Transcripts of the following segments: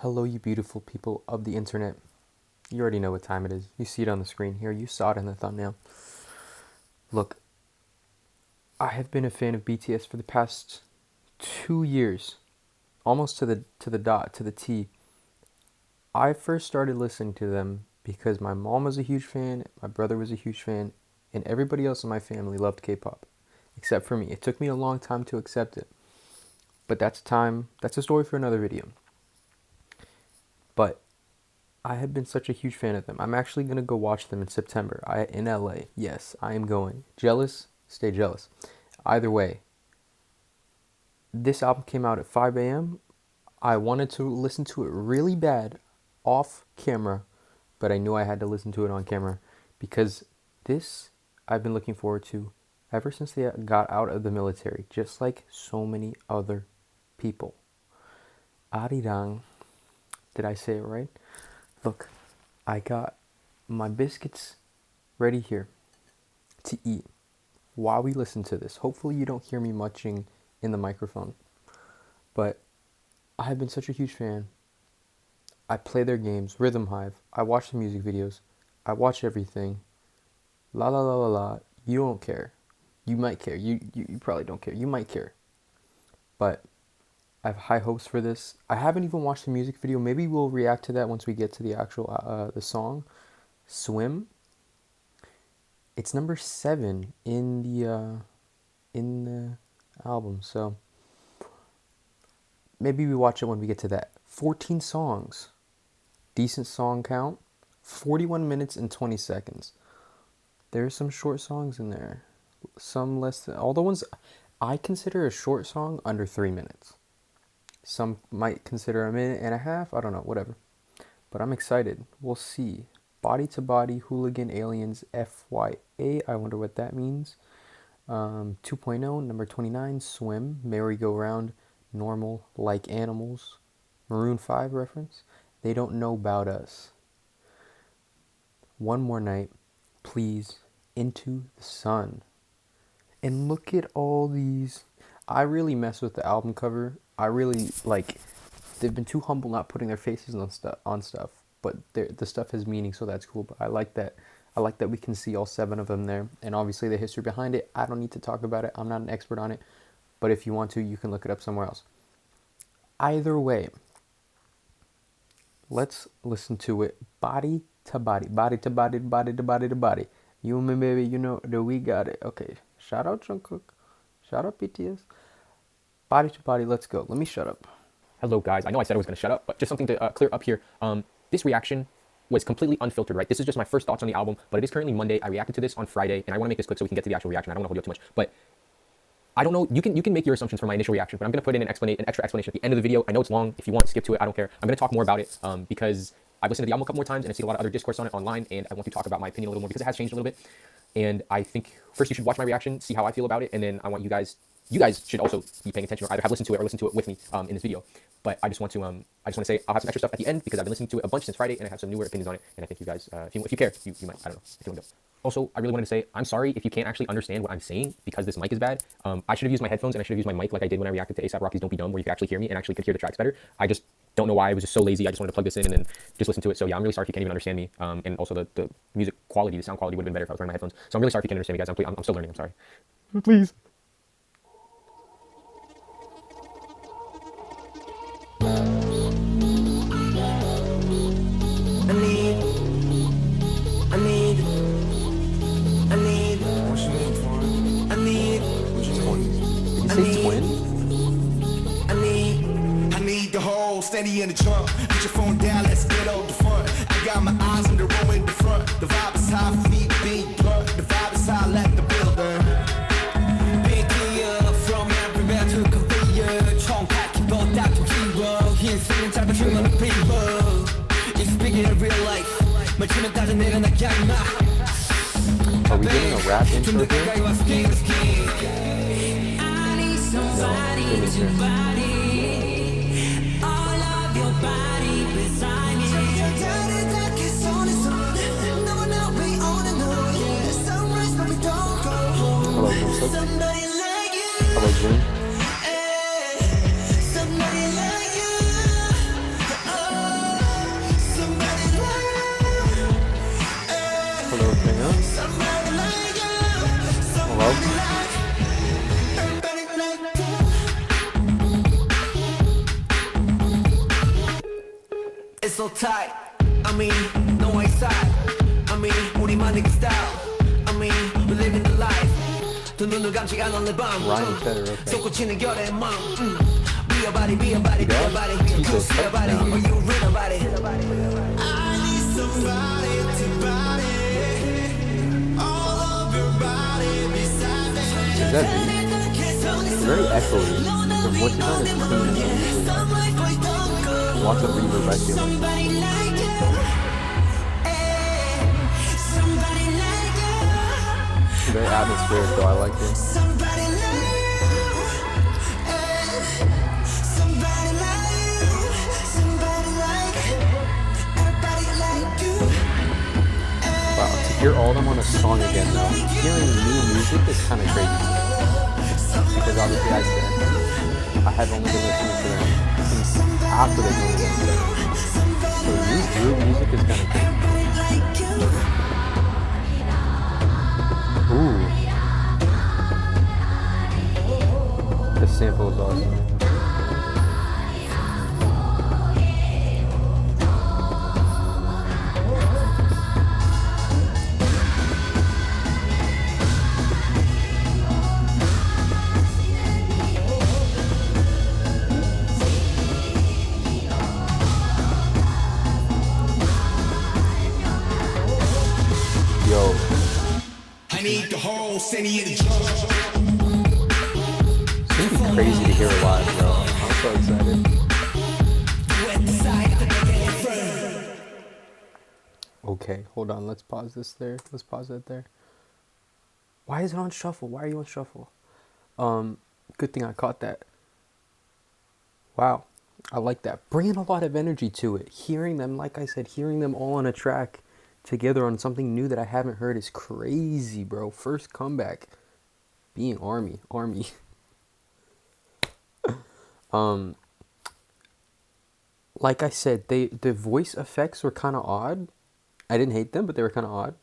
Hello, you beautiful people of the internet. You already know what time it is. You see it on the screen here. You saw it in the thumbnail. Look, I have been a fan of BTS for the past 2 years, almost to the dot, to the T. I first started listening to them because my mom was a huge fan, my brother was a huge fan, and everybody else in my family loved K-pop, except for me. It took me a long time to accept it, but that's a story for another video. But I have been such a huge fan of them. I'm actually gonna go watch them in September. In LA. Yes, I am going. Jealous? Stay jealous. Either way, this album came out at 5 a.m. I wanted to listen to it really bad off camera, but I knew I had to listen to it on camera because this I've been looking forward to ever since they got out of the military, just like so many other people. Arirang. Did I say it right? Look, I got my biscuits ready here to eat while we listen to this. Hopefully you don't hear me munching in the microphone. But I have been such a huge fan. I play their games, Rhythm Hive. I watch the music videos. I watch everything. La la la la la. You don't care. You might care. You probably don't care. You might care. But I have high hopes for this. I haven't even watched the music video. Maybe we'll react to that once we get to the actual the song, "Swim." It's number 7 in the album. So maybe we watch it when we get to that. 14 songs, decent song count. 41 minutes and 20 seconds. There's some short songs in there. Some less than all the ones I consider a short song under 3 minutes. Some might consider a minute and a half. I don't know, whatever. But I'm excited. We'll see. Body to Body, Hooligan Aliens, FYA. I wonder what that means. 2.0, number 29, Swim, Merry Go Round, Normal, Like Animals. Maroon 5 reference. They Don't Know About Us. One More Night, Please, Into the Sun. And look at all these. I really mess with the album cover. I really they've been too humble not putting their faces on stuff, but the stuff has meaning, so that's cool. But I like that we can see all 7 of them there, and obviously the history behind it. I don't need to talk about it. I'm not an expert on it, but if you want to, you can look it up somewhere else. Either way, let's listen to it. Body to body, body to body, body to body to body. You and me, baby, you know that we got it. Okay, shout out Jungkook, shout out BTS. Body to body, let's go. Let me shut up. Hello guys, I know I said I was going to shut up, but just something to clear up here. This reaction was completely unfiltered, right? This is just my first thoughts on the album, but it is currently Monday. I reacted to this on Friday, and I want to make this quick so we can get to the actual reaction. I don't want to hold you up too much, but I don't know. You can make your assumptions from my initial reaction, but I'm going to put in an extra explanation at the end of the video. I know it's long. If you want to skip to it, I don't care. I'm going to talk more about it because I've listened to the album a couple more times, and I've seen a lot of other discourse on it online, and I want to talk about my opinion a little more because it has changed a little bit. And I think first you should watch my reaction, see how I feel about it, and then I want you guys should also be paying attention or either have listened to it or listen to it with me in this video. But I just want to say I'll have some extra stuff at the end because I've been listening to it a bunch since Friday and I have some newer opinions on it. And I think you guys, if you care, you might, I don't know, if you want to go. Also, I really wanted to say I'm sorry if you can't actually understand what I'm saying because this mic is bad. I should have used my headphones and I should have used my mic like I did when I reacted to A$AP Rocky's Don't Be Dumb, where you could actually hear me and actually could hear the tracks better. I just don't know why. I was just so lazy. I just wanted to plug this in and then just listen to it. So yeah, I'm really sorry if you can't even understand me. And also the music quality, the sound quality would have been better if I was wearing my headphones. So I'm really sorry if you can't understand me, guys. I'm still learning. I'm sorry. Please. Steady in the trunk, put your phone down, let's get on the front. I got my eyes on the road in the front. The vibe is high, feet beat blunt. The vibe is high, let the builder. Big deal from everywhere to Korea. 총각 both out to hero. 인생은 짧은 human people. It's bigger in real life. 말치면 따져 내려나게 하마. Are we getting a rap intro here? Hello, June. It's so tight. I mean, no way side. I mean, 우리만의 그 style. I mean, we living the life. 두 눈을 감지 않은 내 밤. Ryan Federer, okay. 솟구치는 결의 맘. Be a body, be a body, be a body. Come see a body, or you read about it. I need somebody to body. All of your body beside me. Is that me? It's very echoey. The voice is not as clean as usually. Lots of reverb, I feel like. Very atmospheric though, I like it. Wow, to hear all of them on a song again though, hearing new music is kind of crazy to me. Because obviously I said, I have only been listening to them since after they moved in. So new group music is kind of crazy. Ooh. The sample is awesome. Yo. I need the whole city in the drum. It's gonna be crazy to hear it live, bro. I'm so excited. Okay, hold on. Let's pause this there. Let's pause that there. Why is it on shuffle? Why are you on shuffle? Good thing I caught that. Wow, I like that. Bringing a lot of energy to it. Hearing them, like I said, hearing them all on a track together on something new that I haven't heard is crazy, bro. First comeback. Being army. Like I said, the voice effects were kind of odd. I didn't hate them, but they were kind of odd.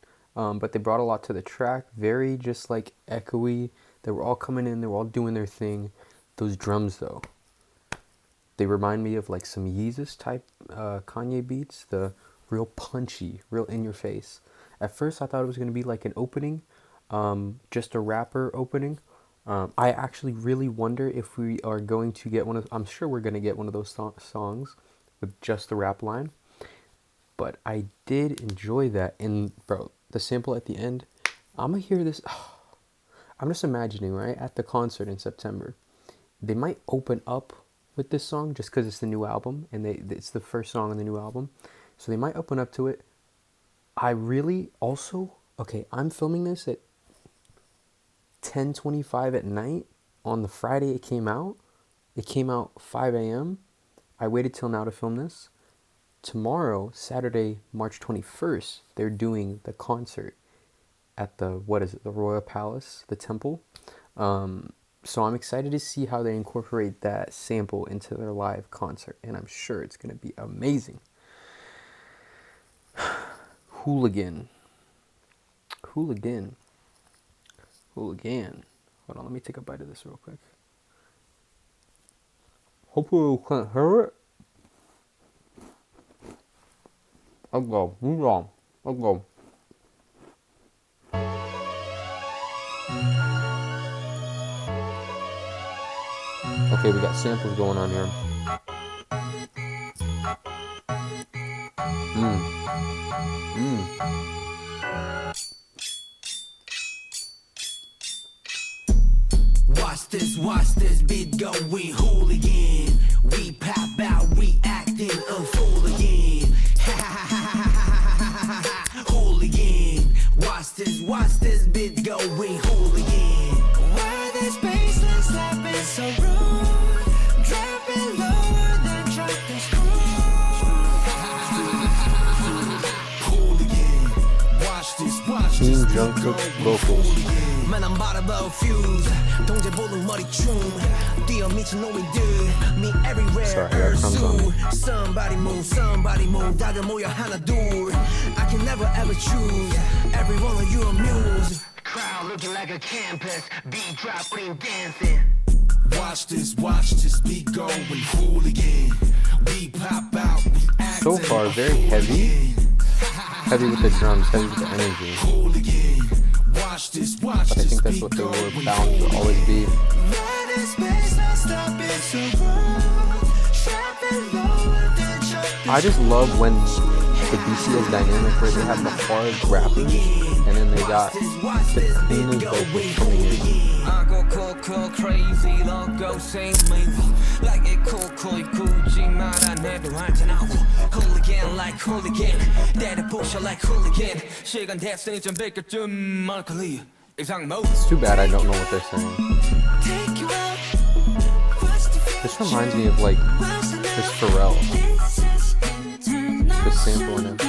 But they brought a lot to the track. Very just like echoey. They were all coming in. They were all doing their thing. Those drums though, they remind me of like some Yeezus type Kanye beats. The real punchy, real in your face. At first I thought it was going to be like an opening, just a rapper opening. I actually really wonder if we are going to get one of, I'm sure we're going to get one of those songs with just the rap line. But I did enjoy that. And bro, the sample at the end, I'm going to hear this. I'm just imagining, right, at the concert in September, they might open up with this song just because it's the new album and it's the first song on the new album. So they might open up to it. I really also, okay, I'm filming this at 10:25 at night on the Friday it came out. It came out 5 a.m. I waited till now to film this. Tomorrow, Saturday, March 21st, they're doing the concert at the, what is it, the Royal Palace, the temple. So I'm excited to see how they incorporate that sample into their live concert. And I'm sure it's going to be amazing. Hooligan. Hold on, let me take a bite of this real quick. Hopefully you can't hear it. Let's go. Okay, we got samples going on here. Watch this beat going hooligan. We pop out, we acting a fool again. Hooligan. Watch this beat going hooligan. Why this baseline slapping so rude? Dropping lower than drop the screw. Hooligan. Watch this Team Jungkook vocals. Man, I'm about to fuse. 동제 보는 머리춤. 뛰어 미친 놈이들. Me everywhere. Sorry, I got crumbs on me. Somebody move. 다들 모여 하나 둘. I can never ever choose. Every one of you a muse. Crowd looking like a campus. Beat drop, bring dancing. Watch this beat going hooligan. We pop out, we act So far, very heavy. Heavy with the drums, heavy with the energy. hooligan. Watch this But I think that's what they were bound to always be. I just love when the BTS dynamic where they have the hard rappers and then they got the cleaner vocals coming in. I go cool, crazy, loco, sing me like it cool, 굳이만 안 해도 알잖아. Hooligan like hooligan, 때려 부셔 like hooligan. 시간 됐으니 좀 비켜좀 멀컬리 이상 모. It's too bad I don't know what they're saying. This reminds me of like this Pharrell. The sample in it.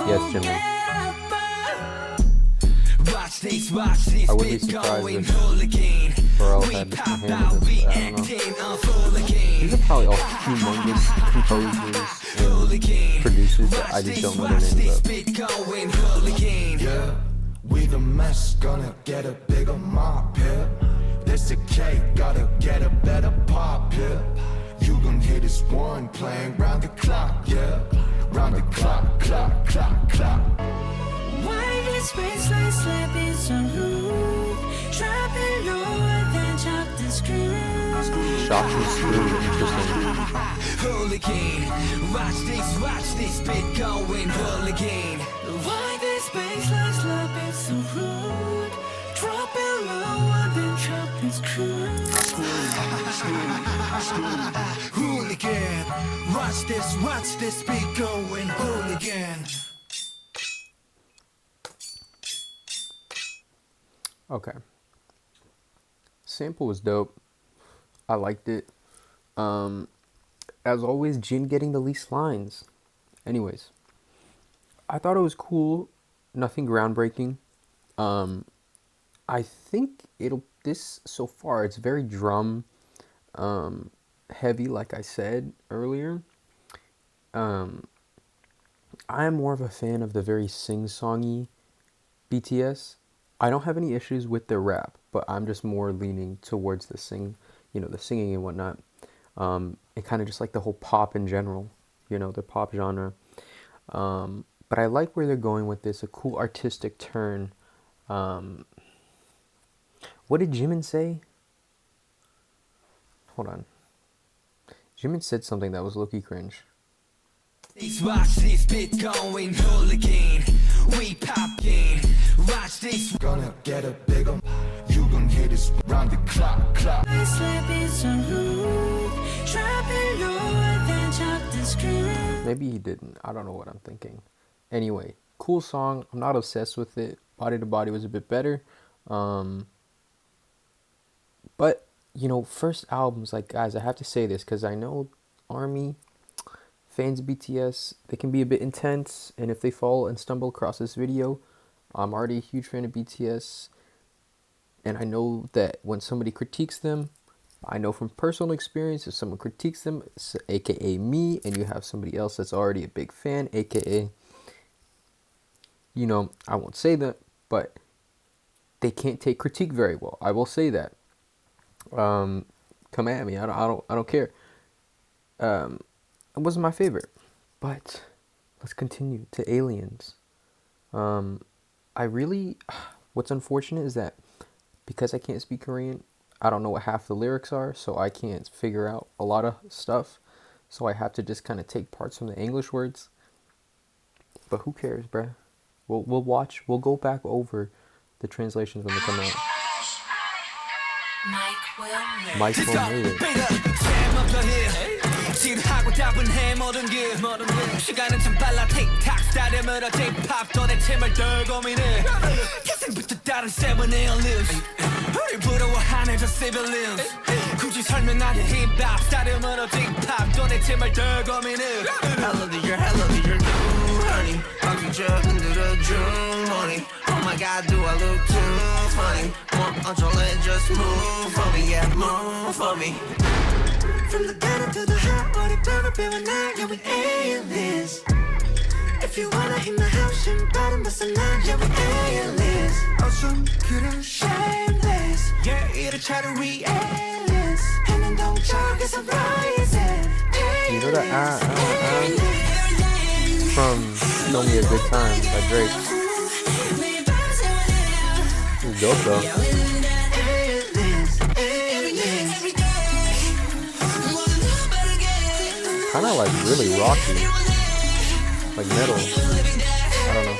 Yes, Jimmy. I would be surprised if Pharrell had a hand in this, but I don't know. These are probably all humongous composers and producers that I just don't know their names of. Yeah, we the mess, gonna get a bigger mop here. This a cake, gotta get a better pop here. You gon' hear this one playing round the clock, yeah. Round the clock, clock, clock, clock. Why this baseline slapping so rude? Dropping lower than chop the screw. Shock and Screw, interesting. Hooligan, watch this beat going hooligan. Why this baseline slapping so rude? Dropping lower than chop the screw. Hooligan, watch this beat going hooligan. Okay. Sample was dope. I liked it. As always, Jin getting the least lines. Anyways, I thought it was cool. Nothing groundbreaking. I think this so far, it's very drum heavy, like I said earlier. I am more of a fan of the very sing-songy BTS. I don't have any issues with their rap, but I'm just more leaning towards the singing and whatnot. And kind of just like the whole pop in general, the pop genre. But I like where they're going with this, a cool artistic turn. What did Jimin say? Hold on. Jimin said something that was low-key cringe. Watch this beat going hooligan. We poppin'. Watch this. Gonna get a bigger. You gon' hear this round the clock, clock. Slapping so rude. Dropping lower than chop the screw. Maybe he didn't. I don't know what I'm thinking. Anyway, cool song. I'm not obsessed with it. Body to Body was a bit better. But, first albums, like, guys, I have to say this because I know ARMY fans of BTS, they can be a bit intense. And if they fall and stumble across this video, I'm already a huge fan of BTS. And I know that when somebody critiques them, I know from personal experience, if someone critiques them, aka me, and you have somebody else that's already a big fan, aka, I won't say that, but they can't take critique very well. I will say that. Come at me. I don't care. It wasn't my favorite, but let's continue to Aliens. What's unfortunate is that because I can't speak Korean, I don't know what half the lyrics are, so I can't figure out a lot of stuff. So I have to just kind of take parts from the English words. But who cares, bruh? We'll go back over the translations when they come out. Mike will made it. 지루하고 따분해 모든 게 시간은 참 빨라 틱탁 스타일을 힙합 도대체 뭘 덜 고민해 태생부터 다른 세븐 에어리스 우리 부러워하는 저 civilians 굳이 설명 안 해 힙합 스타일을 힙합 도대체 뭘 덜 고민해 Hello dear new honey 방귀 흔들어줘 money Oh my god do I look too funny 뭐 어쩔래 just move for me yeah move for me From the gutter to the hot, what it better be when I yeah we aliens. If you wanna in the house, and bottom of some night, yeah we aliens. alias 어쩜 그래 shameless yeah 이래차를 위해 alias 해는 동쪽에서 rising You know that from Show Me a Good Time by Drake. It's dope though. Kind of like really rocky, like metal. I don't know.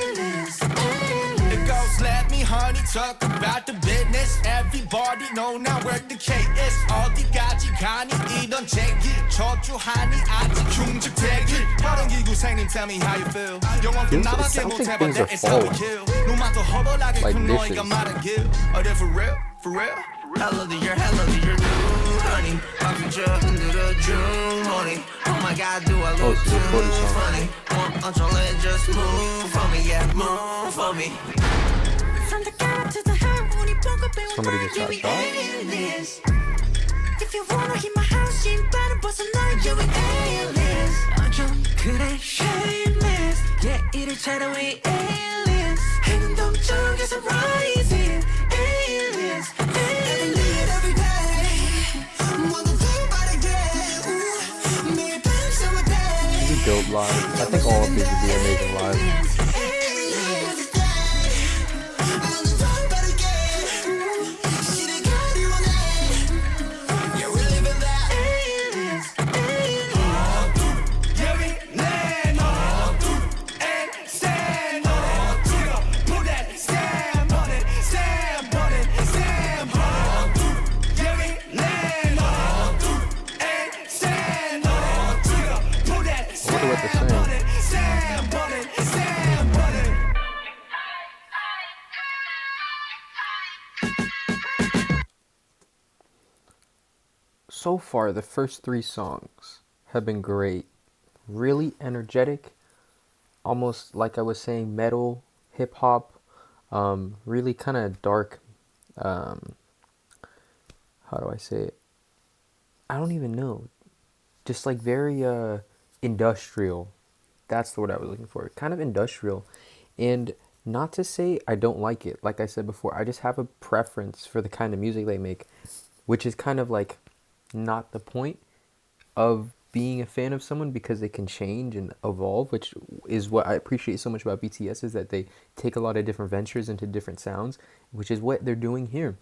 It goes, let me honey talk about the business. Everybody know now where the K is. 어디까지 가니 이런 제기 저주하니 아직 흉측대기 다른 기구생님 tell me how you feel 영원히 나밖에 못해봐 that is how we kill No matter 허벌하게 큰 너희가 말한 길 Are they for real? For real? Hello to your new honey 방금 저 흔들어준 money Oh my god do I look too funny 원어쩔래 just move for me yeah move for me Somebody just got shot. If you wanna hit my house, you better bust a line, you an alias. 어쩜 그래 shameless, yeah 이래차를 왜 alias. 행동 쪽에서 rising, alias, alias. Every day, 모두 다르게, 매일 밤새워 day. This is dope live. I think all of these would be amazing live. So far, the first 3 songs have been great. Really energetic, almost like I was saying, metal, hip hop, really kind of dark. How do I say it? I don't even know. Just like very industrial. That's the word I was looking for. Kind of industrial. And not to say I don't like it. Like I said before, I just have a preference for the kind of music they make, which is kind of like not the point of being a fan of someone, because they can change and evolve, which is what I appreciate so much about BTS, is that they take a lot of different ventures into different sounds, which is what they're doing here.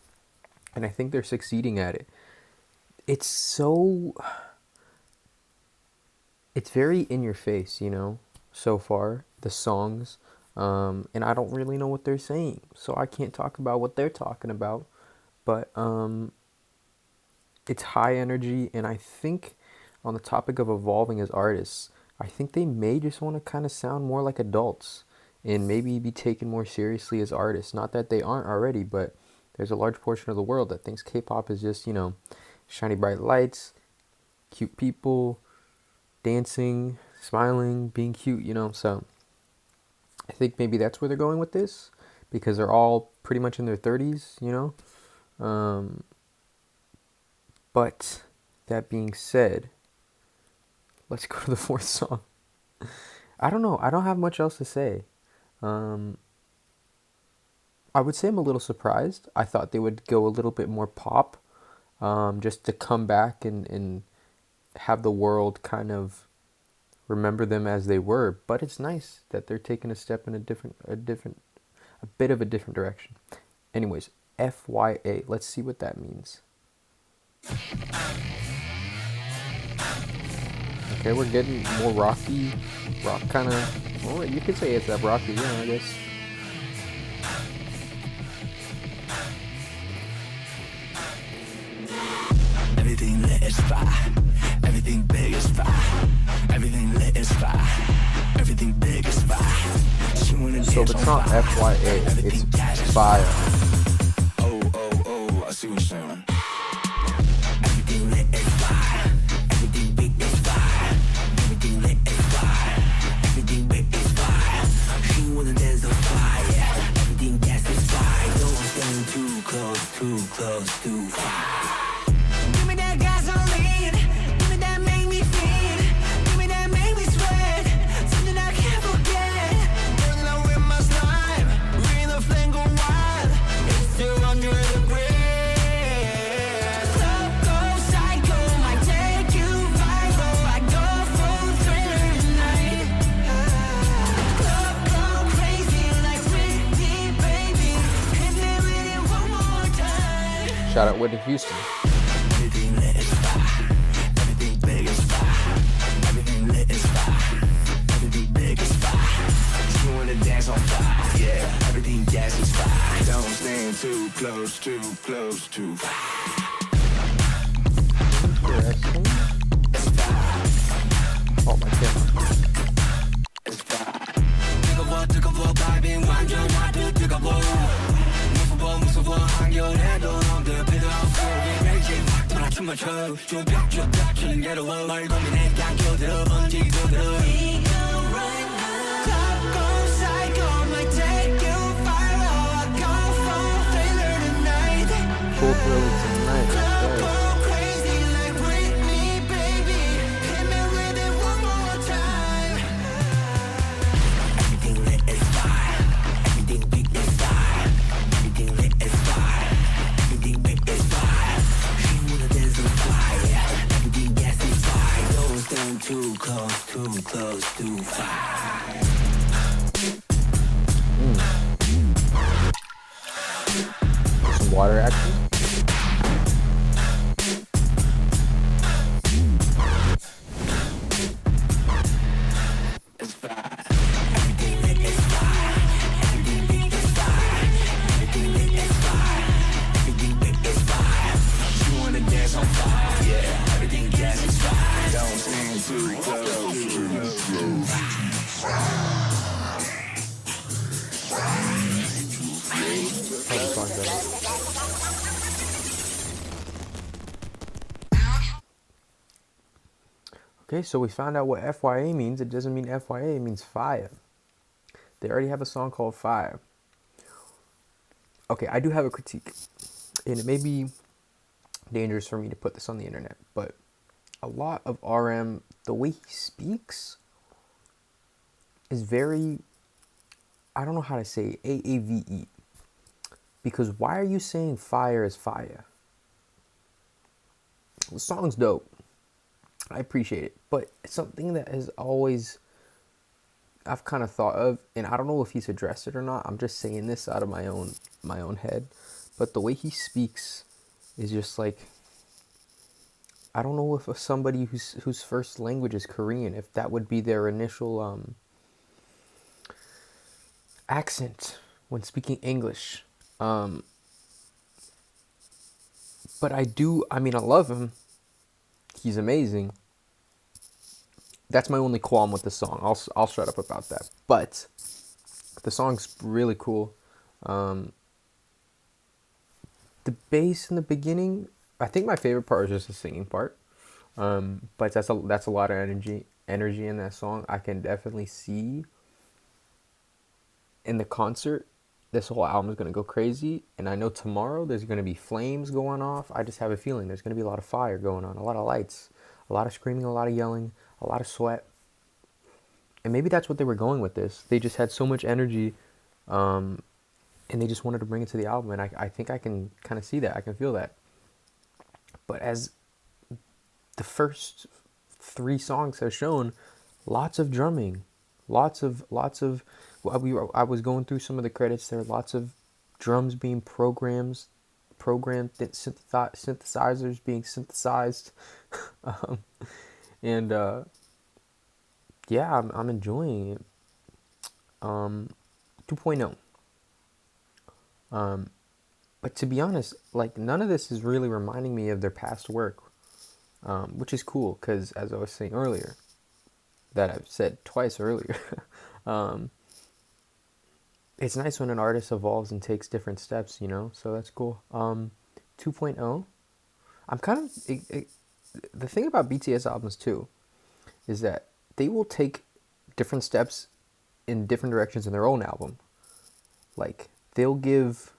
And I think they're succeeding at it. It's very in your face, you know, so far, the songs. And I don't really know what they're saying, so I can't talk about what they're talking about. But it's high energy, and I think on the topic of evolving as artists, I think they may just want to kind of sound more like adults and maybe be taken more seriously as artists. Not that they aren't already, but there's a large portion of the world that thinks K-pop is just, you know, shiny bright lights, cute people, dancing, smiling, being cute, you know. So I think maybe that's where they're going with this, because they're all pretty much in their 30s, you know. But that being said, let's go to the 4th song. I don't know. I don't have much else to say. I would say I'm a little surprised. I thought they would go a little bit more pop, just to come back and have the world kind of remember them as they were. But it's nice that they're taking a step in a bit of a different direction. Anyways, FYA. Let's see what that means. Okay, we're getting more rock kind of. Well, you could say it's that rocky, yeah, I guess. Everything lit is fire. Everything big is fire. Everything lit is fire. Everything big is fire. So it's not FYA, it's fire. Oh, I see what you're saying. Everything lit is fire. Everything big is fire. Everything lit is fire. Everything big is fire. She wanna dance on fire. Everything gas is fire. Don't stand too close to fire. Give me that gasoline, give me that make me feel, give me that make me sweat, something I can't forget. Burning out with my slime, we in the flame go wild. Shout out Whitney Houston. Everything lit is fire. Everything big is fire. Everything lit is fire. Everything big is fire. You wanna dance on fire, yeah. Everything gas is fire. Don't stand too close, too close, too fire. Interesting. Oh my god. It's fire. 뜨거워 바이빙 완전 나도 뜨거워 무서워 한겨울에도 놈들 빌드 속에 레이지 돌아 춤을 춰 쭈뼛 치는 괴로워 널 고민해 깡겨 들어 번지도 들어 Club goes psycho, might take you viral. I go for failure tonight. Full thriller tonight. Club Okay. go crazy like Britney, baby. Hit me with it one more time. Everything lit is fire. Everything big is fire. Everything lit is fire. Everything big is fire. She wanna dance on fire. Everything gas is fire. Don't stand too close, too fire. Some water action. It's fire. Everything lit is fire. Everything big is fire. Everything lit is fire. Everything big is fire. You wanna dance on fire, yeah. Everything gas is fire. Don't stand too close, too close. Okay, so we found out what FYA means. It doesn't mean FYA, it means fire. They already have a song called Fire. Okay, I do have a critique. And it may be dangerous for me to put this on the internet, but a lot of RM, the way he speaks is very, I don't know how to say it, AAVE. Because why are you saying fire is fire? The song's dope. I appreciate it. But it's something that has always, I've kind of thought of, and I don't know if he's addressed it or not. I'm just saying this out of my own head. But the way he speaks is just like, I don't know if somebody whose first language is Korean, if that would be their initial accent when speaking English. But I love him. He's amazing. That's my only qualm with the song. I'll shut up about that. But the song's really cool. The bass in the beginning, I think my favorite part is just the singing part. But that's a lot of energy in that song. I can definitely see in the concert this whole album is going to go crazy, and I know tomorrow there's going to be flames going off. I just have a feeling there's going to be a lot of fire going on, a lot of lights, a lot of screaming, a lot of yelling, a lot of sweat. And maybe that's what they were going with this. They just had so much energy, and they just wanted to bring it to the album, and I think I can kind of see that. I can feel that. But as the first 3 songs have shown, lots of drumming, lots of I was going through some of the credits. There are lots of drums being programmed, synthesizers being synthesized, and yeah, I'm enjoying it. 2.0. But to be honest, like, none of this is really reminding me of their past work, which is cool because, as I was saying earlier, that I've said twice earlier. It's nice when an artist evolves and takes different steps, you know? So that's cool. 2.0. I'm kind of... the thing about BTS albums, too, is that they will take different steps in different directions in their own album. Like, they'll give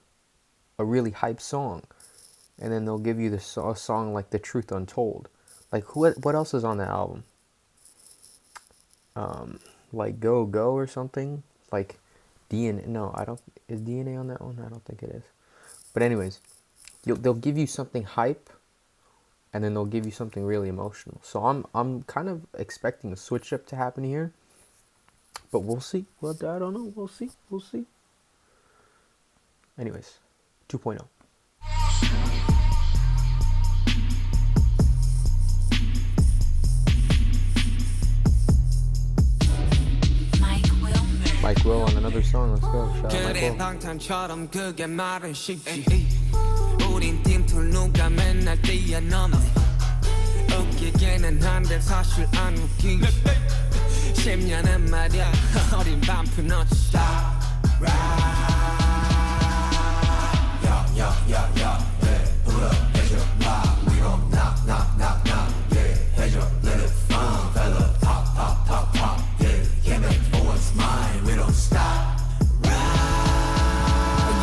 a really hype song, and then they'll give you a song like The Truth Untold. Like, what else is on that album? Like Go Go or something? Like... DNA, no, I don't, is DNA on that one? I don't think it is. But anyways, they'll give you something hype, and then they'll give you something really emotional. So I'm kind of expecting a switch up to happen here, but we'll see. Well, I don't know. We'll see. Anyways, 2.0. Well on another song. Let's go. Shout out 그래 Michael. 방탄처럼 그게 말은 쉽지 우린 팀플 누가 맨날 뛰어넘어 웃기게는 한데 사실 안 웃기지 10년은 말야 어린 반프 not stop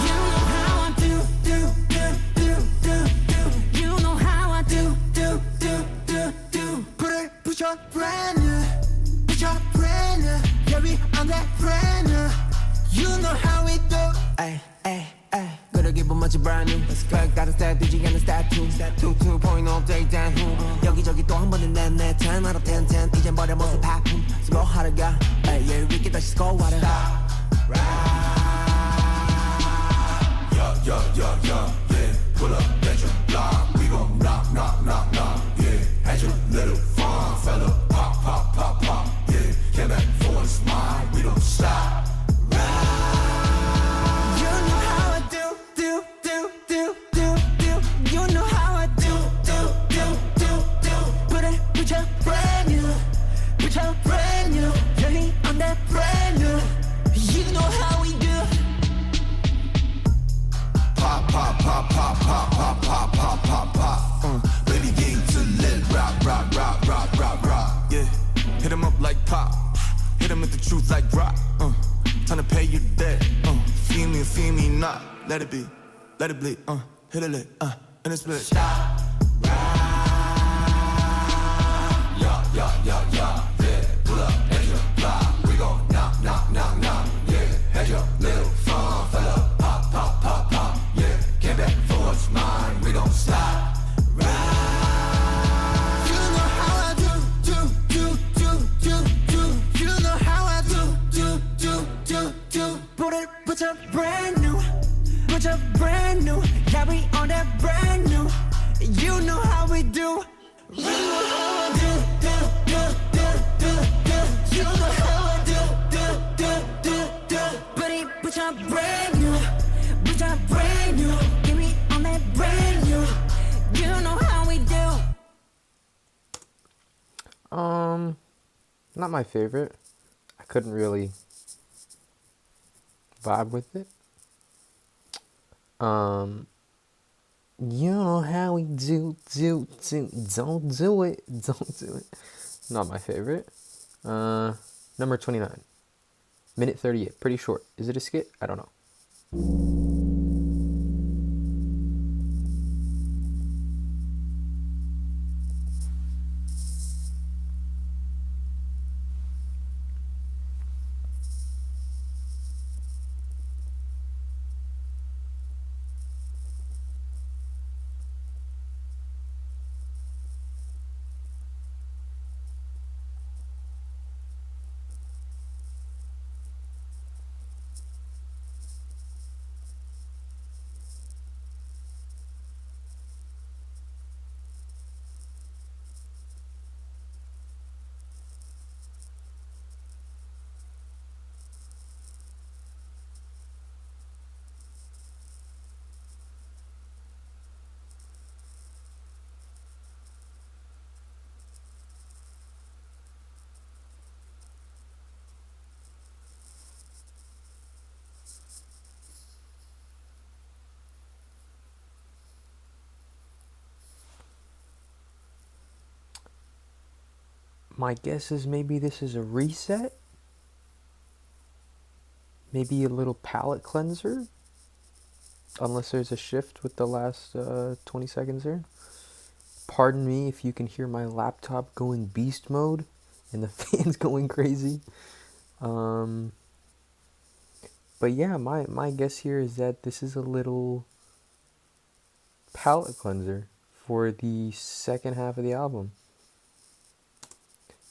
You know how I do, do, do, do, do, do. You know how I do, do, do, do, do. 불을 붙여 brand new 붙여 brand new Yeah we on that brand new You know how we do Ay, ay, ay 그래 기분 멋지 brand new 다른 스타일 뒤지 않는 스타트 2.0 day down 여기저기 또 한 번은 내 10 out of 10 10 이젠 버려 모습 하품 수고하러 가 Ay, yeah 위기 다시 스코어하러 Yeah, pull up at your block We gon' knock, knock, knock, knock Yeah, had your little fun fella Pop, pop, pop, pop Yeah, came back for a smile We don't stop You know how I do, do, do, do, do, do You know how I do, do, do, do, do Put your brand new Put your brand new Really on that brand new You know how we do Pop, pop, pop, pop, pop, pop, pop, pop, pop, pop. Baby game to let rock, rock, rock, rock, rock, rock. Yeah, hit him up like pop. Hit him with the truth like rock. Time to pay your debt. Feel me not. Let it be, let it bleed. Hit it lit, and it's split. Stop. Yeah. Pull up at your block. We gon' knock, knock, knock, knock. Yeah, had your little fun, fella. Pop, pop, pop, pop. Yeah, came back for what's mine. We don't stop. You know how I do, do, do, do, do, do. You know how I do, do, do, do, do. Put your brand new, put your brand new. Yeah, we on that brand new. You know how we do. You know how I do, do, do, do, do, do. You know how I do, do, do, do, do. Put your brand new, put your brand new. Give me on that brand new. You know how we do. Not my favorite. I couldn't really vibe with it. You know how we do, don't do it, don't do it. Not my favorite. Number 29. Minute 38. Pretty short. Is it a skit? I don't know. My guess is maybe this is a reset. Maybe a little palette cleanser. Unless there's a shift with the last 20 seconds there. Pardon me if you can hear my laptop going beast mode and the fan's going crazy. But yeah, my guess here is that this is a little palette cleanser for the second half of the album.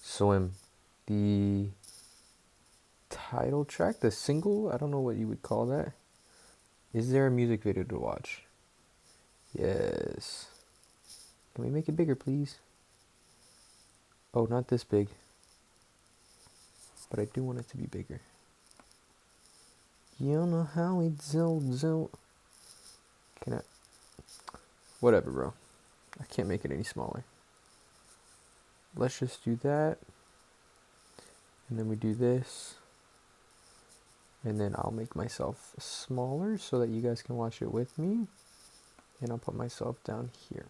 Swim. The title track, the single, I don't know what you would call that. Is there a music video to watch? Yes. Can we make it bigger, please? Oh, not this big. But I do want it to be bigger. You know how we do. Can I? Whatever, bro. I can't make it any smaller. Let's just do that. And then we do this. And then I'll make myself smaller so that you guys can watch it with me. And I'll put myself down here.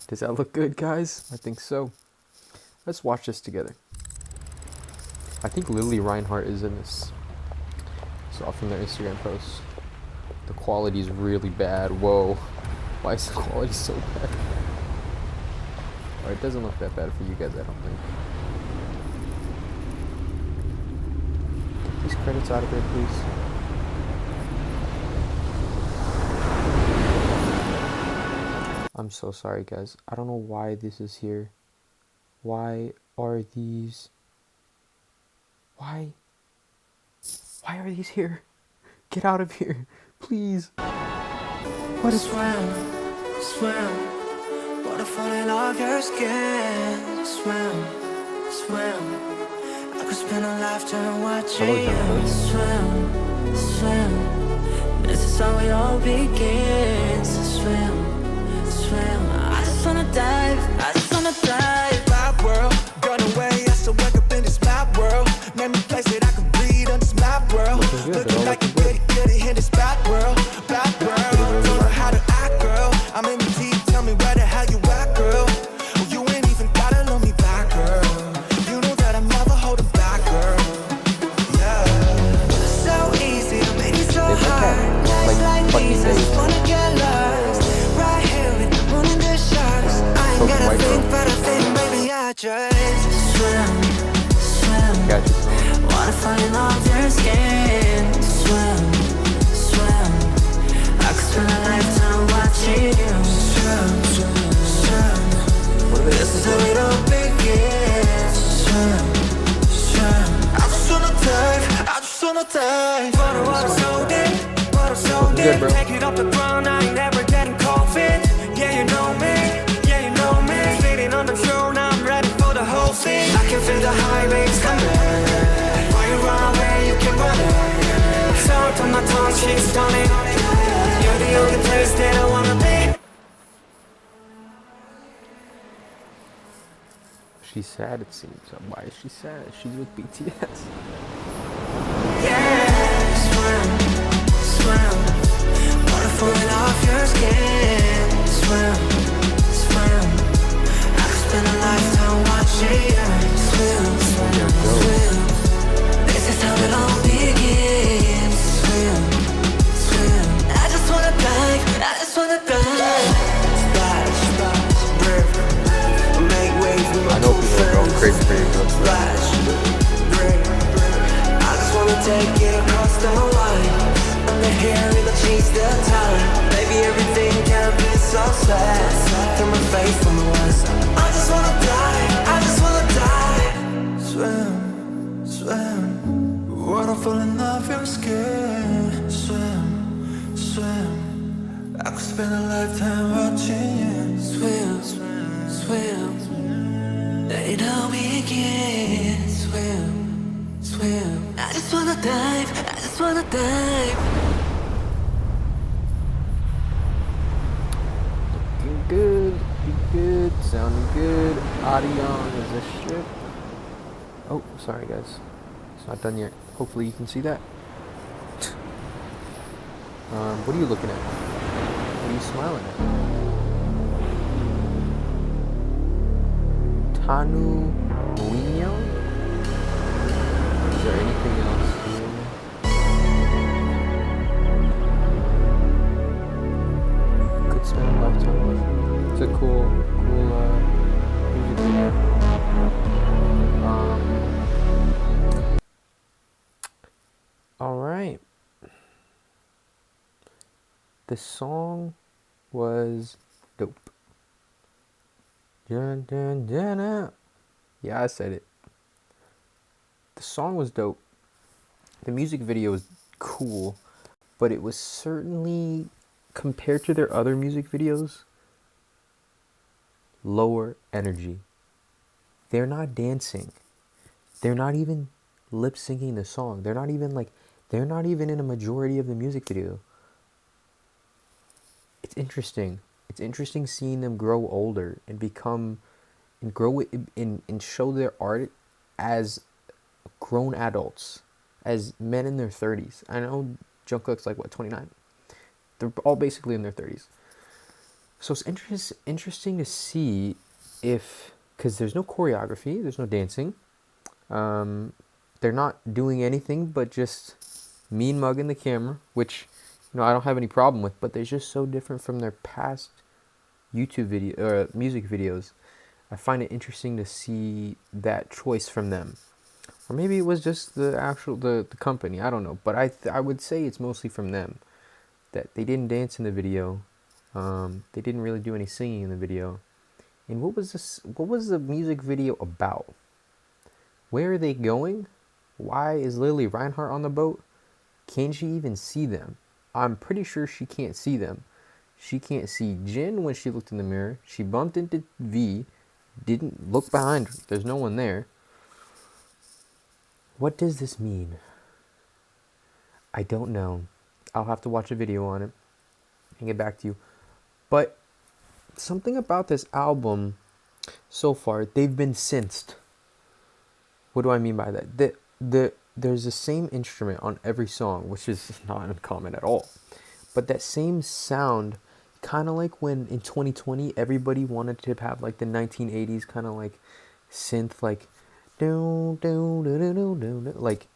Does that look good, guys? I think so. Let's watch this together. I think Lily Reinhart is in this. Saw from their Instagram posts. The quality is really bad. Whoa. Why is the quality so bad? It doesn't look that bad for you guys, I don't think. Get these credits out of there, please. I'm so sorry, guys. I don't know why this is here. Why are these... Why are these here? Get out of here, please. What is... Swim, waterfall in all your skin. Swim, I could spend a lifetime watching you. Swim, this is how it all begins. Swim, I just wanna dive, My world, gone away, I still wake up in this map world. Name a place that I can breathe on this map world. Looking like a goody in this bad world. Don't know how to act, girl. I'm in the deep, tell me where the hell you at, girl. Oh, you ain't even gotta know me back, girl. You know that I'm never holding back, girl. Yeah. so easy to make it so They like hard. that, Nights like, like fucking these, I days. just wanna get lost. Right here with the moon and the sharks. I ain't Coke gotta White think, Girl. but I think maybe I just swim. Got you, son. Water falling off your skin. Swim. I could spend a lifetime watching you. Swim. What are they? This is how it all begins. Swim. I just wanna dive. Water so deep, Good, bro. take it off the ground, I ain't never getting cold feet. Yeah, you know me, sitting on the throne, I'm ready for the whole thing. I can feel the high waves coming. While you run away, you can run it. Salt on my tongue, she's stunning. You're the only place that I wanna be. She's sad, it seems. Why is she sad? She's with BTS. Yeah, swim. Water falling off your skin. Swim. I could spend a lifetime watching you. Swim. This is how it all begins. Swim. I just wanna dive. Splash, river. Make waves with my I know two people are going friends. crazy for you, bro. Splash, river. I just wanna take it across the line. Under here in the chase the time. Baby, everything can be so sad. Turn my face from the west. I just wanna die. Swim. Water falling off your skin. Swim. I could spend a lifetime watching you. Swim. It all begins. Swim. I just wanna dive. Looking good, sounding good. Arirang is a ship. Oh, sorry guys. It's not done yet. Hopefully you can see that. What are you looking at? What are you smiling at? Tanu Mourinho? Is there anything else here? Could spend a lifetime with. It's a cool music video. Alright. The song was dope. Dun, dun, dun, dun. Yeah, I said it. The song was dope. The music video was cool, but it was certainly, compared to their other music videos, lower energy. They're not dancing. They're not even lip syncing the song. They're not even like They're not even in a majority of the music video. It's interesting. It's interesting seeing them grow older and become and grow and show their art as grown adults, as men in their 30s. I know Jungkook's like what, 29. They're all basically in their 30s. So it's interesting to see if, because there's no choreography, there's no dancing. They're not doing anything but just mean mugging the camera, which, you know, I don't have any problem with, but they're just so different from their past YouTube video or music videos. I find it interesting to see that choice from them. Or maybe it was just the actual the company, I don't know, but I would say it's mostly from them, that they didn't dance in the video. They didn't really do any singing in the video. And what was the music video about? Where are they going? Why is Lily Reinhardt on the boat? Can she even see them? I'm pretty sure she can't see them. She can't see Jin when she looked in the mirror. She bumped into V, didn't look behind her. There's no one there. What does this mean? I don't know. I'll have to watch a video on it and get back to you. But something about this album so far, they've been synced. What do I mean by that? There's the same instrument on every song, which is not uncommon at all. But that same sound, kind of like when in 2020 everybody wanted to have like the 1980s kind of like synth, like like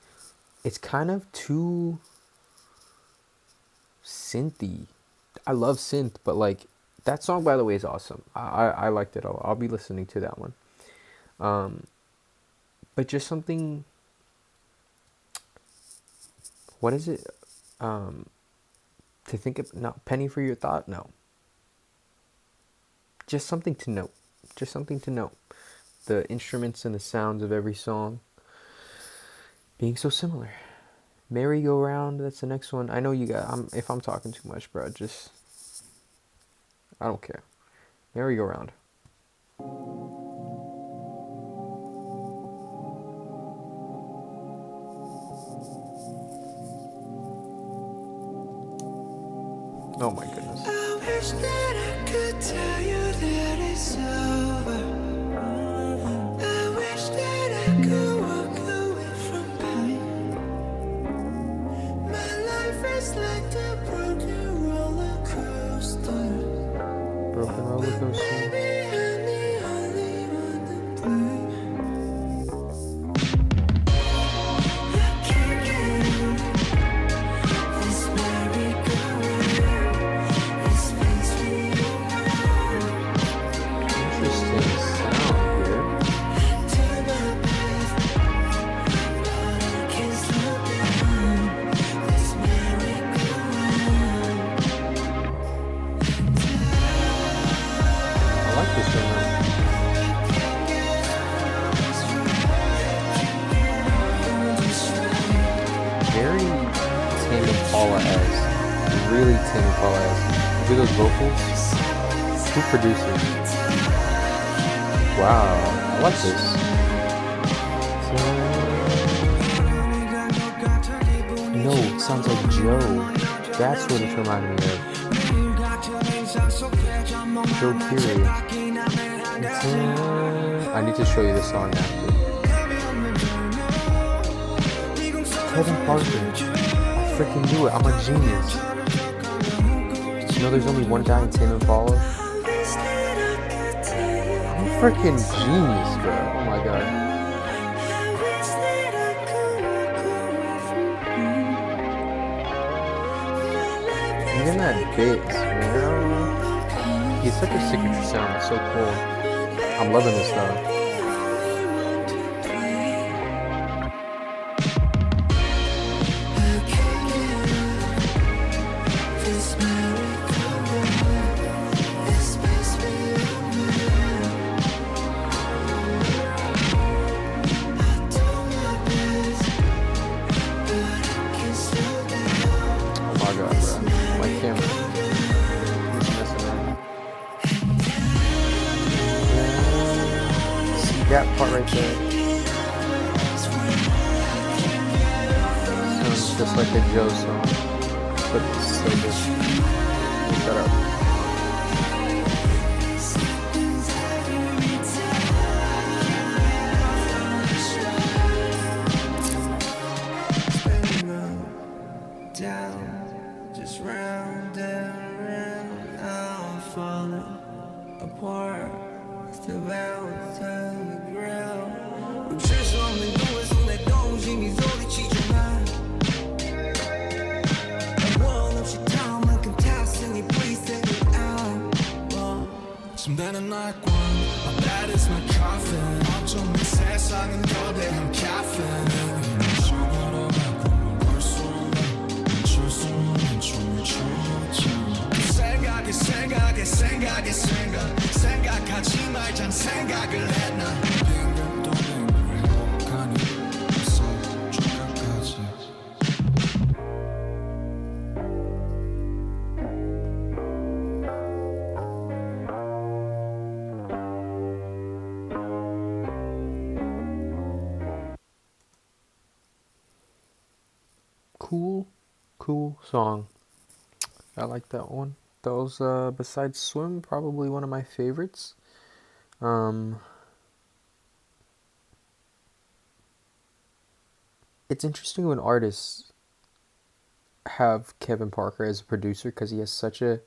it's kind of too synthy. I love synth, but like that song, by the way, is awesome. I liked it. I'll be listening to that one. But just something. What is it? To think of, not penny for your thought. No. Just something to note. Just something to note. The instruments and the sounds of every song being so similar. Merry-Go-Round, that's the next one. I know you got, if I'm talking too much, bro, just, I don't care. Merry-Go-Round. Oh my goodness. I wish that I could tell you that it's over. I wish that I could walk away from pain. My life is like a broken roller coaster. Broken roller coaster. Maybe I'm the only one to blame. I can't get over this merry-go-round. This makes me Interesting sound here. turn my best, but I can't slow down this merry-go-round. I like this one though. Very Tame Impala-esque. Really Tame Impala-esque. Do those vocals? Who produces? Wow, I like this. No, it sounds like Joe. That's what it's reminding me of. Joe Keery. I need to show you the song after. Kevin Parker. I freaking knew it. I'm a genius. You know there's only one guy in Tame Impala? I'm a freaking genius, bro. Oh my god. Even that bass, man. He's such a signature sound. It's so cool. I'm loving this though. Oh my god, bro. My camera. It's messing up. See that part right there? just like a Joe song, but it's so good. Shut up. Down, just round and round, I'm falling apart, still bound to the ground. 우체수 없는 동에서 내 동심이 소리치잖아. 원 없이 타만큼 탔으니 please take it out. 침대는 날 꽝, my bed is my coffin. 어쩌면 세상은 거대한 caffeine. 생각하지 말잔 생각을 했나 빙글도 빙글 가니 있어 중간까지 Cool song. I like that one. That was, besides Swim, probably one of my favorites. It's interesting when artists have Kevin Parker as a producer because he has such a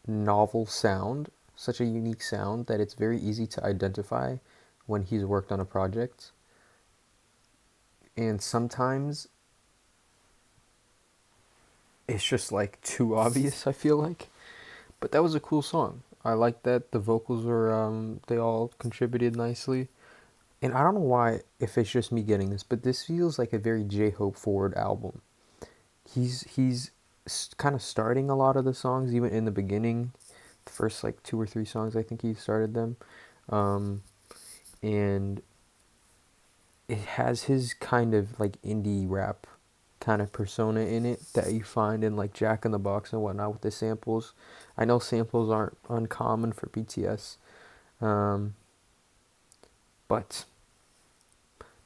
novel sound, such a unique sound that it's very easy to identify when he's worked on a project. And sometimes it's just like too obvious, I feel like. But that was a cool song. I like that the vocals were they all contributed nicely. And I don't know why, if it's just me getting this, but this feels like a very J-Hope forward album. He's kind of starting a lot of the songs, even in the beginning. The first like 2 or 3 songs, I think he started them. And it has his kind of like indie rap kind of persona in it that you find in like Jack in the Box and whatnot with the samples. I know samples aren't uncommon for BTS, but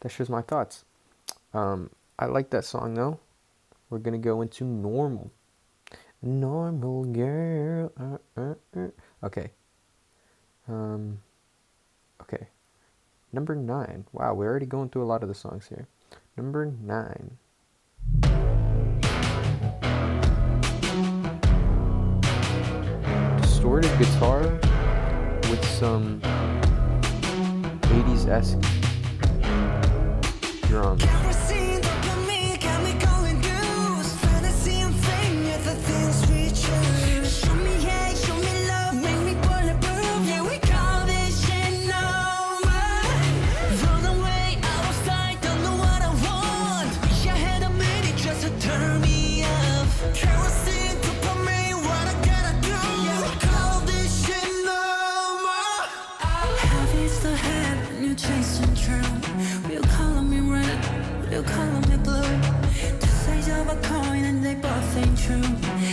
that's just my thoughts. I like that song though. We're gonna go into Normal Girl. Okay. Okay. Number 9. Wow, we're already going through a lot of the songs here. Number 9. Distorted guitar with some 80s-esque drums.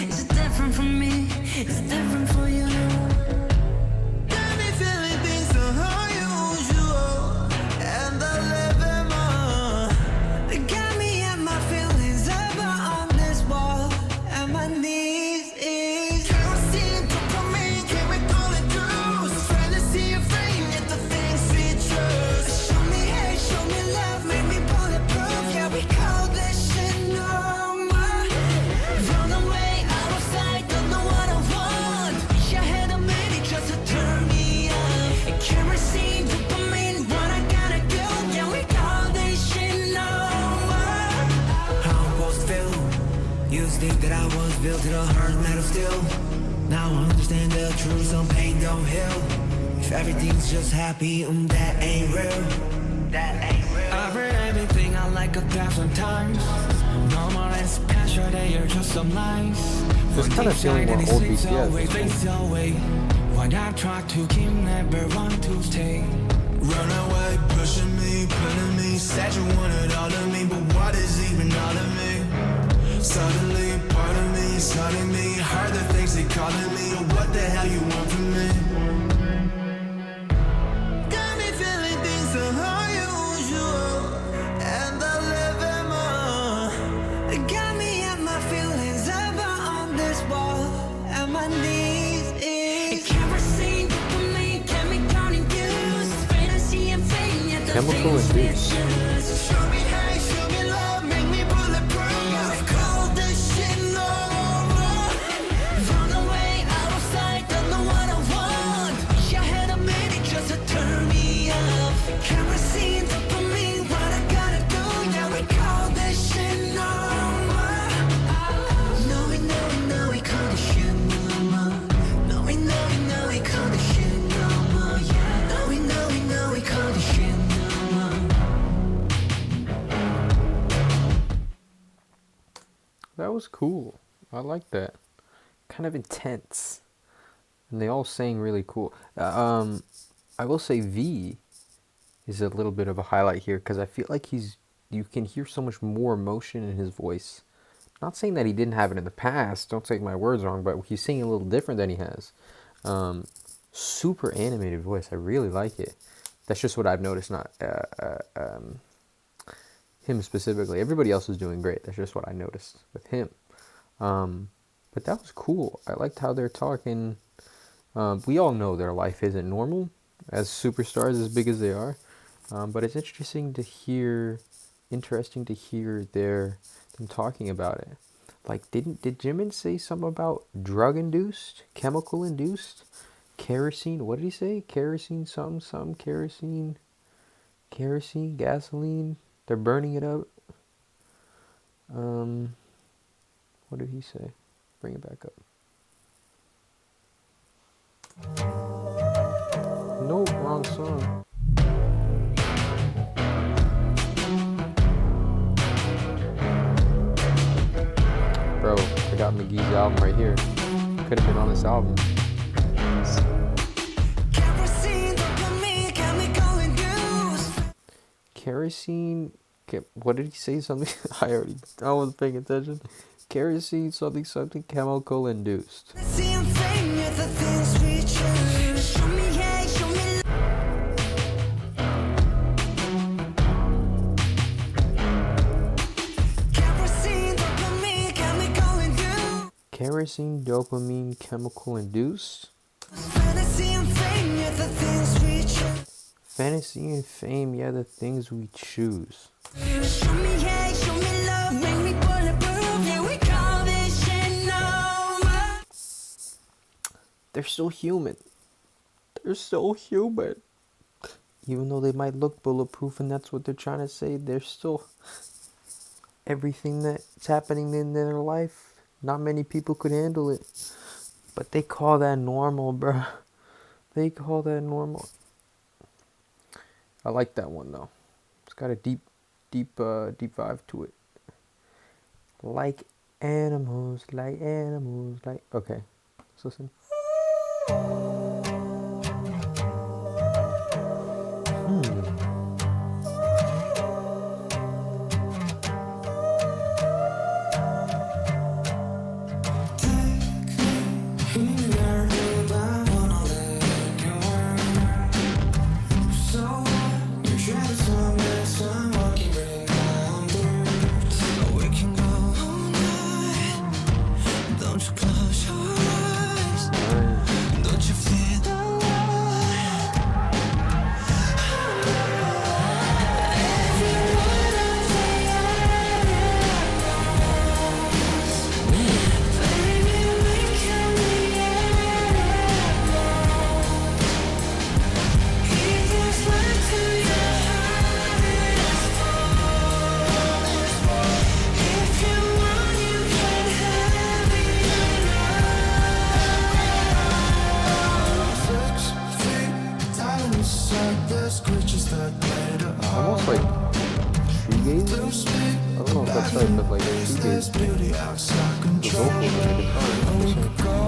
It's different from me, it's different for you. Got me feeling things so unusual, and I live in more. It got me and my feelings ever on this wall, and my knees is kerosene, dopamine, chemical and juice. Fantasy of fame, yet the things we trust. Show me hate, show me love, make me bulletproof. Yeah, we call this shit normal. Run away, out of sight, don't know what I want. Wish I had a minute just to turn me on. Kerosene, dopamine, what I gotta do. Yeah, we call this shit normal. How I'm supposed to feel? Used to think that I was built to the hard metal steel. Now I understand the truth, some pain don't heal. If everything's just happy, that ain't real. That ain't real. I've read everything I like 1,000 times. Normal and special, they are just some lies. This kind of feeling more old BTS. When I try to keep, never want to stay. Run away, pushing me, pulling me. Said you wanted all of me, but what is even all of me? Suddenly, part of me, suddenly me. Heard the things they calling me. What the hell you want from me? Got me feeling things so unusual, and I live in more. Chemical induced. Show me hate, show me love, make me bulletproof. Call this shit normal. Run away out of sight, don't know what I want. I had a minute just to turn me off. Kerosene, dopamine, what I gotta do? Yeah, we call this shit normal. No, we call this shit normal. No, we call this shit normal. Yeah, no, we call this shit normal. That was cool. I like that. Kind of intense. And they all sang really cool. I will say V is a little bit of a highlight here because I feel like you can hear so much more emotion in his voice. Not saying that he didn't have it in the past, don't take my words wrong, but he's singing a little different than he has. Super animated voice, I really like it. That's just what I've noticed, not him specifically. Everybody else is doing great, that's just what I noticed with him. But that was cool. I liked how they're talking. We all know their life isn't normal as superstars as big as they are. But it's interesting to hear them talking about it. Like, did Jimin say something about drug induced, chemical induced, kerosene? What did he say? Kerosene, some kerosene, gasoline. They're burning it up. What did he say? Bring it back up. Nope, wrong song. Bro, I got McGee's album right here. Could have been on this album. Kerosene, dopamine, chemical induced. Kerosene. What did he say? Something I wasn't paying attention. Kerosene, something chemical induced. See and fame, yeah, the things we choose. Show me hate, show me kerosene, dopamine, chemical induced. Kerosene, dopamine, chemical induced. Fantasy and fame, yeah, the things we choose. Fantasy and fame, yeah, the things we choose. Show me hate, show me love, make me bulletproof. Yeah, we call this shit normal. They're still human. They're still human. Even though they might look bulletproof and that's what they're trying to say, they're still everything that's happening in their life. Not many people could handle it. But they call that normal, bruh. They call that normal. I like that one though. It's got a deep vibe to it. Like animals, like. Okay, let's listen. Almost like shoegaze. I don't know if that's right, but like shoegaze. The vocals and the guitar.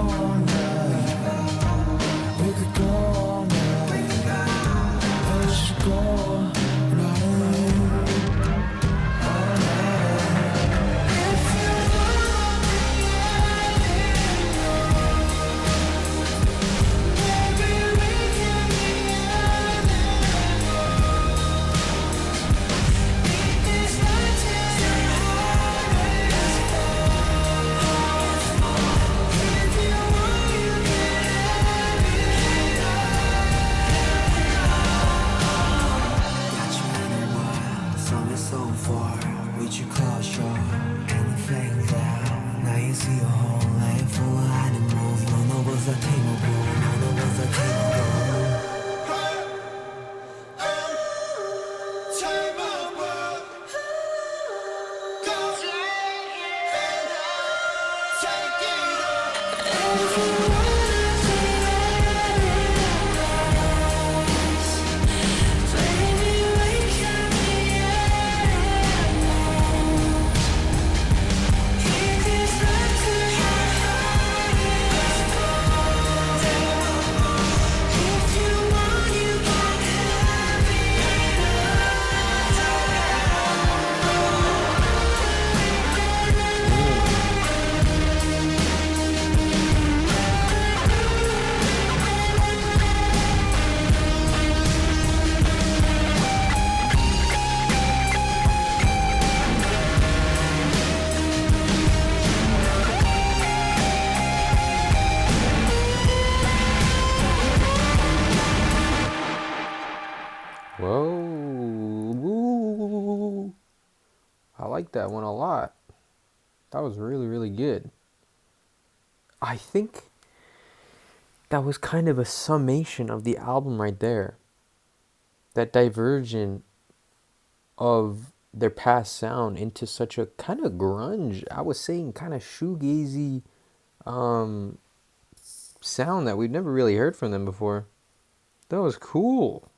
Whoa. Woo. I like that one a lot. That was really, really good. I think that was kind of a summation of the album right there. That diversion of their past sound into such a kind of grunge, I was saying kind of shoegazy sound that we've never really heard from them before. That was cool.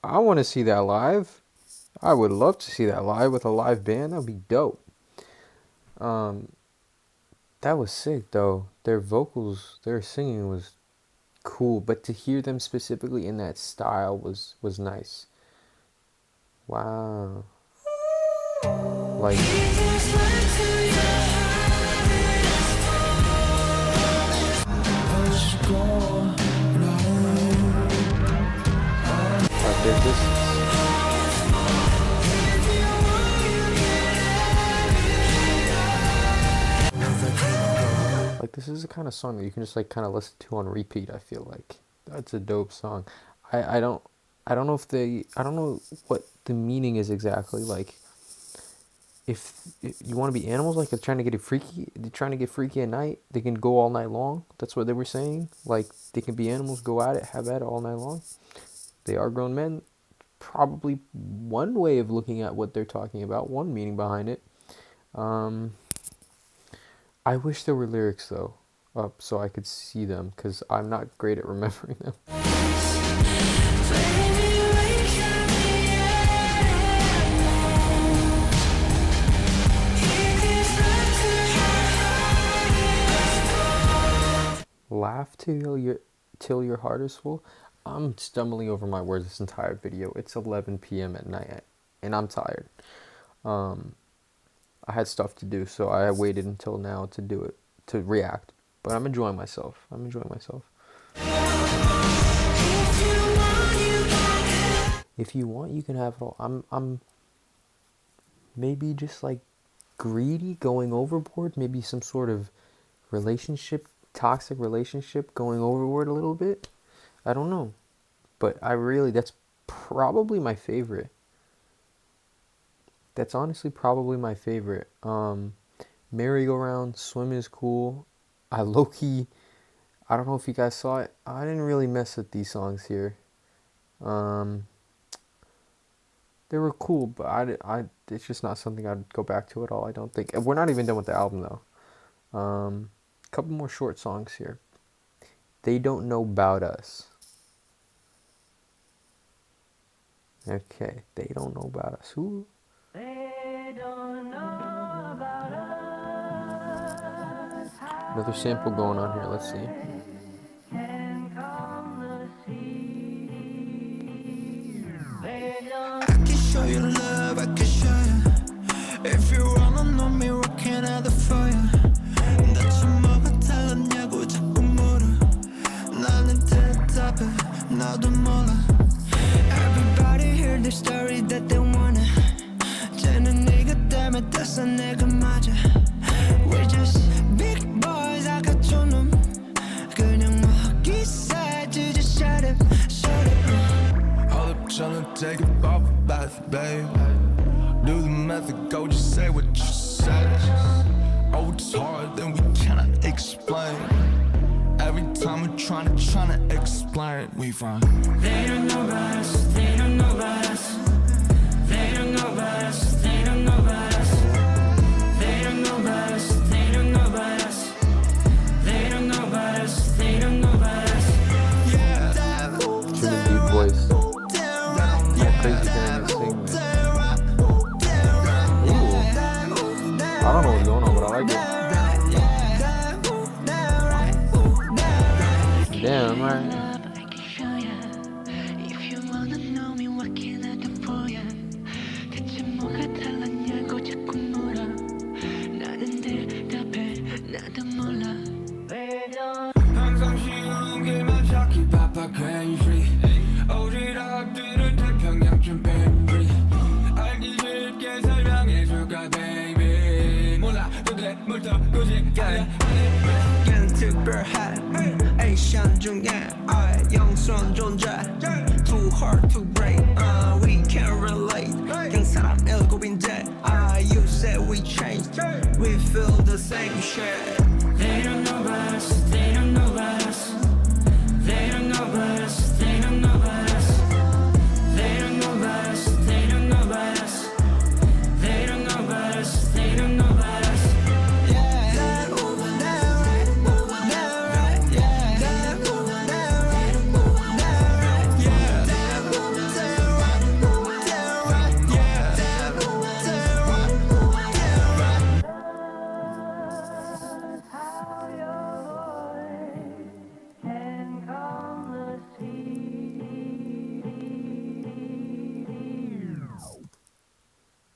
I want to see that live. I would love to see that live with a live band. That would be dope. That was sick though. Their vocals, their singing was cool, but to hear them specifically in that style was nice. Wow. Like this is the kind of song that you can just like kind of listen to on repeat. I feel like that's a dope song. I don't know if I don't know what the meaning is exactly. Like if you want to be animals, like they're trying to get freaky at night, they can go all night long. That's what they were saying. Like they can be animals, go at it, have at it all night long. They are grown men. Probably one way of looking at what they're talking about, one meaning behind it. I wish there were lyrics though, up so I could see them, because I'm not great at remembering them. Laugh till your heart is full. I'm stumbling over my words this entire video. It's 11 p.m. at night and I'm tired. I had stuff to do, so I waited until now to do it, to react. But I'm enjoying myself. If you want, you can have it all. I'm maybe just like greedy, going overboard. Maybe some sort of toxic relationship going overboard a little bit. I don't know. But that's probably my favorite. That's honestly probably my favorite. Merry-Go-Round, Swim is cool. I low-key, I don't know if you guys saw it. I didn't really mess with these songs here. They were cool, but it's just not something I'd go back to at all, I don't think. We're not even done with the album, though. Couple more short songs here. They Don't Know About Us. Okay, They Don't Know About Us. Who? They don't know about us. Another sample going on here, let's see. I can show you love, I can show you. If you wanna know me, rocking out the fire. 대체 뭐가 달랐냐고 자꾸 물어. 나는 대답해, 나도 몰라. Everybody hear the story that they wanna. 쟤는 네가 때문에 됐어, 내가 맞아. We're just big boys, 아까운 놈. 그냥 먹기세, just shut up, shut up. Hold up, tryna take a bubble bath, babe. Do the math and go, just say what you say. Oh, it's hard, then we cannot explain. Every time we're tryna explain, we find they don't know about us, they don't know about us. They don't know about us, they don't know about us. They don't know about us, they don't know about us. They don't know about us, they don't know about us. Yeah, Truly deep voice. Crazy hearing you sing, man. Ooh. I don't know what's going on, but I like it. Damn, right. 항상 쉬운 길만 찾기 바빠 괜시 오지랖들은 태평양쯤 뱀리 알기 쉽게 설명해줄까 baby 몰라 그들의 물터 고집가야 걘 특별한 에이션 중에 영선 존재 Too hard to break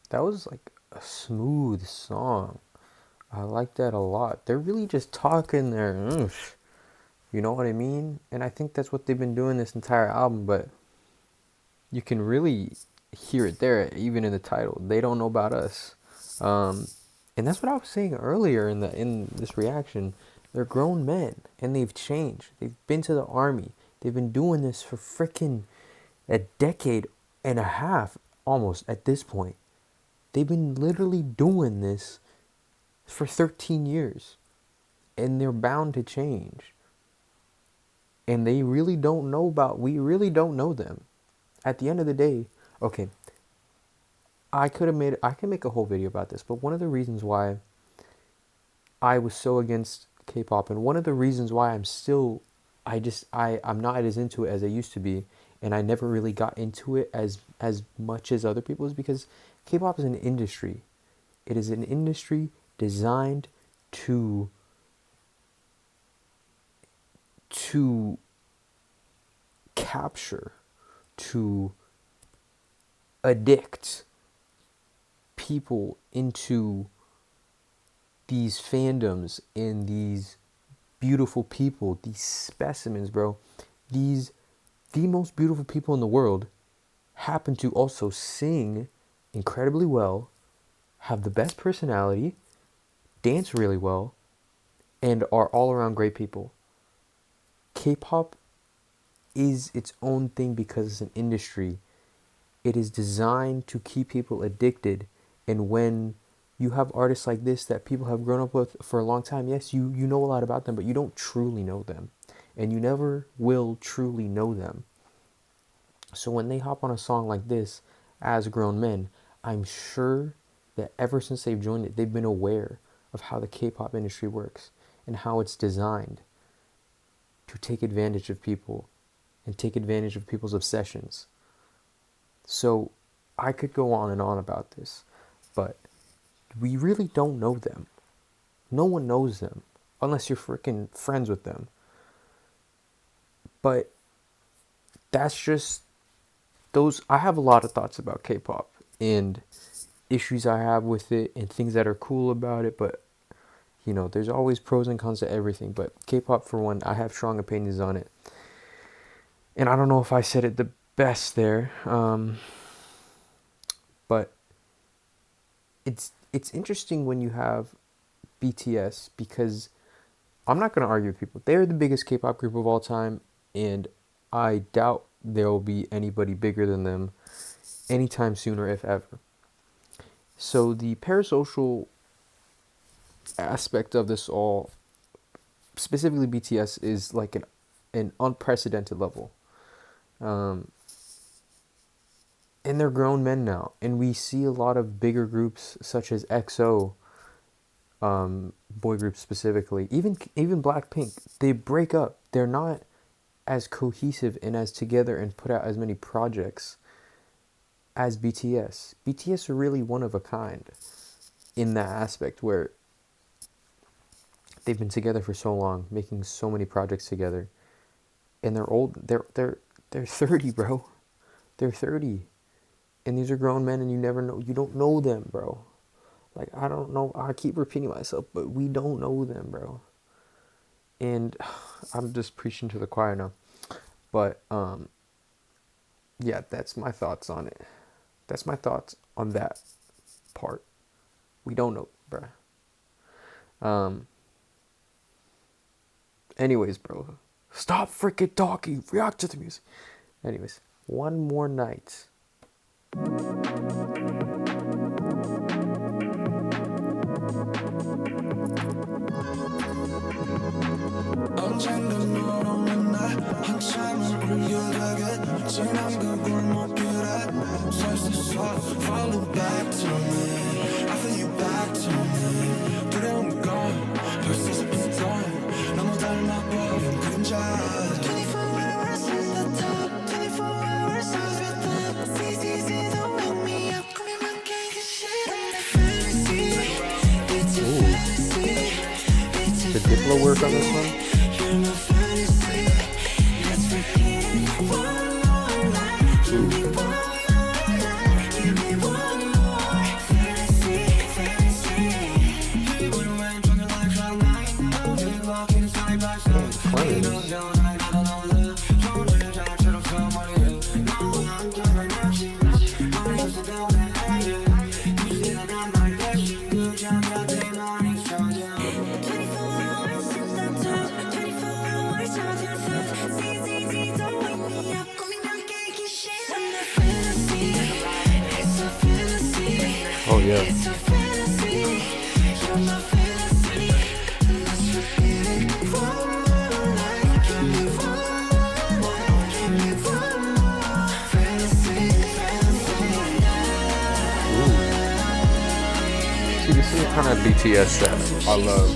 That was like a smooth song. I like that a lot. They're really just talking their, you know what I mean? And I think that's what they've been doing this entire album, but you can really hear it there, even in the title. They don't know about us. And that's what I was saying earlier in this reaction. They're grown men, and they've changed. They've been to the army. They've been doing this for freaking a decade and a half, almost, at this point. They've been literally doing this for 13 years. And they're bound to change. And they really don't know we really don't know them. At the end of the day, okay, I can make a whole video about this, but one of the reasons why I was so against K-pop, and one of the reasons why I'm not as into it as I used to be, and I never really got into it as much as other people, is because K-pop is an industry. It is an industry designed to capture, to addict people into these fandoms and these beautiful people, these specimens, bro. The most beautiful people in the world happen to also sing incredibly well, have the best personality, dance really well, and are all around great people. K-pop is its own thing because it's an industry. It is designed to keep people addicted. And when you have artists like this that people have grown up with for a long time, yes, you know a lot about them, but you don't truly know them. And you never will truly know them. So when they hop on a song like this as grown men, I'm sure that ever since they've joined it, they've been aware of how the K-pop industry works and how it's designed to take advantage of people and take advantage of people's obsessions. So I could go on and on about this, but we really don't know them. No one knows them unless you're freaking friends with them. But that's just those. I have a lot of thoughts about K-pop and issues I have with it and things that are cool about it, but you know, there's always pros and cons to everything. But K-pop, for one, I have strong opinions on it. And I don't know if I said it the best there, but it's interesting when you have BTS, because I'm not going to argue with people. They're the biggest K-pop group of all time, and I doubt there will be anybody bigger than them anytime soon, or if ever. So the parasocial aspect of this all, specifically BTS, is like an unprecedented level. And they're grown men now, and we see a lot of bigger groups such as EXO, boy groups specifically, even Blackpink. They break up. They're not as cohesive and as together and put out as many projects as BTS. BTS are really one of a kind in that aspect, where they've been together for so long, making so many projects together, and they're old. They're 30, bro. They're 30. And these are grown men, and you don't know them, bro. Like, I don't know, I keep repeating myself, but we don't know them, bro. And I'm just preaching to the choir now. But, yeah, that's my thoughts on it. That's my thoughts on that part. We don't know, bro. Anyways, bro. Stop freaking talking. React to the music. Anyways, One More Night. 언젠가 너로는 날 한참을 울려가게 지난 그 골목길에 서 있었어. Follow back to me, I feel you back to me. 두려운 건 벌써 잡힌 건 너무 닮아버린 그림자. 24 hours at the top, 24 hours of your thought. It's easy to wake me up. Come here, man, can't get shit. Fantasy, it's a fantasy. Did Diplo work on this one? yeah. It's a fantasy. You're my fantasy. Let's repeat it one more night. Give me one more night. Give me one more. Fantasy, fantasy. See, this is the kind of BTS that I love.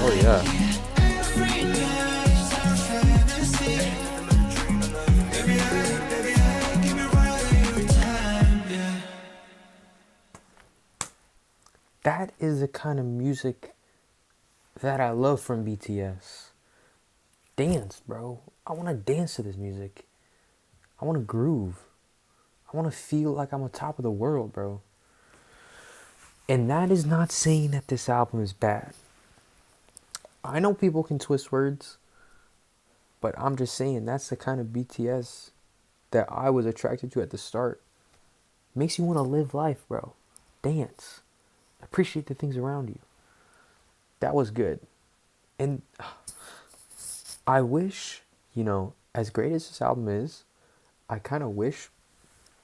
Oh yeah. That is the kind of music that I love from BTS. Dance, bro. I want to dance to this music. I want to groove. I want to feel like I'm on top of the world, bro. And that is not saying that this album is bad. I know people can twist words, but I'm just saying that's the kind of BTS that I was attracted to at the start. Makes you want to live life, bro. Dance. Appreciate the things around you. That was good. And I wish, as great as this album is, I kind of wish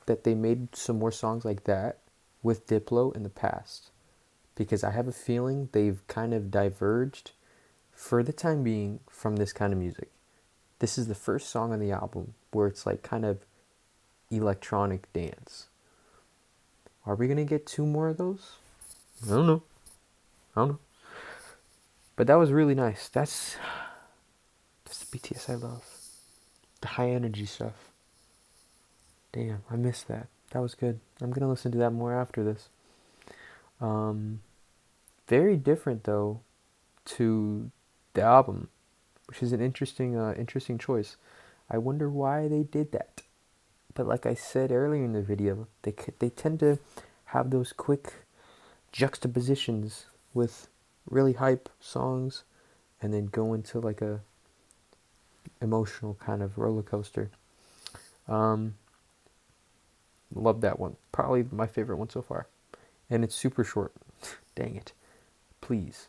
that they made some more songs like that with Diplo in the past. Because I have a feeling they've kind of diverged for the time being from this kind of music. This is the first song on the album where it's like kind of electronic dance. Are we going to get 2 more of those? I don't know. But that was really nice. That's the BTS I love. The high energy stuff. Damn, I missed that. That was good. I'm going to listen to that more after this. Very different, though, to the album, which is an interesting choice. I wonder why they did that. But like I said earlier in the video, they tend to have those quick juxtapositions with really hype songs and then go into like a emotional kind of roller coaster. Love that one. Probably my favorite one so far. And it's super short. Dang it. Please.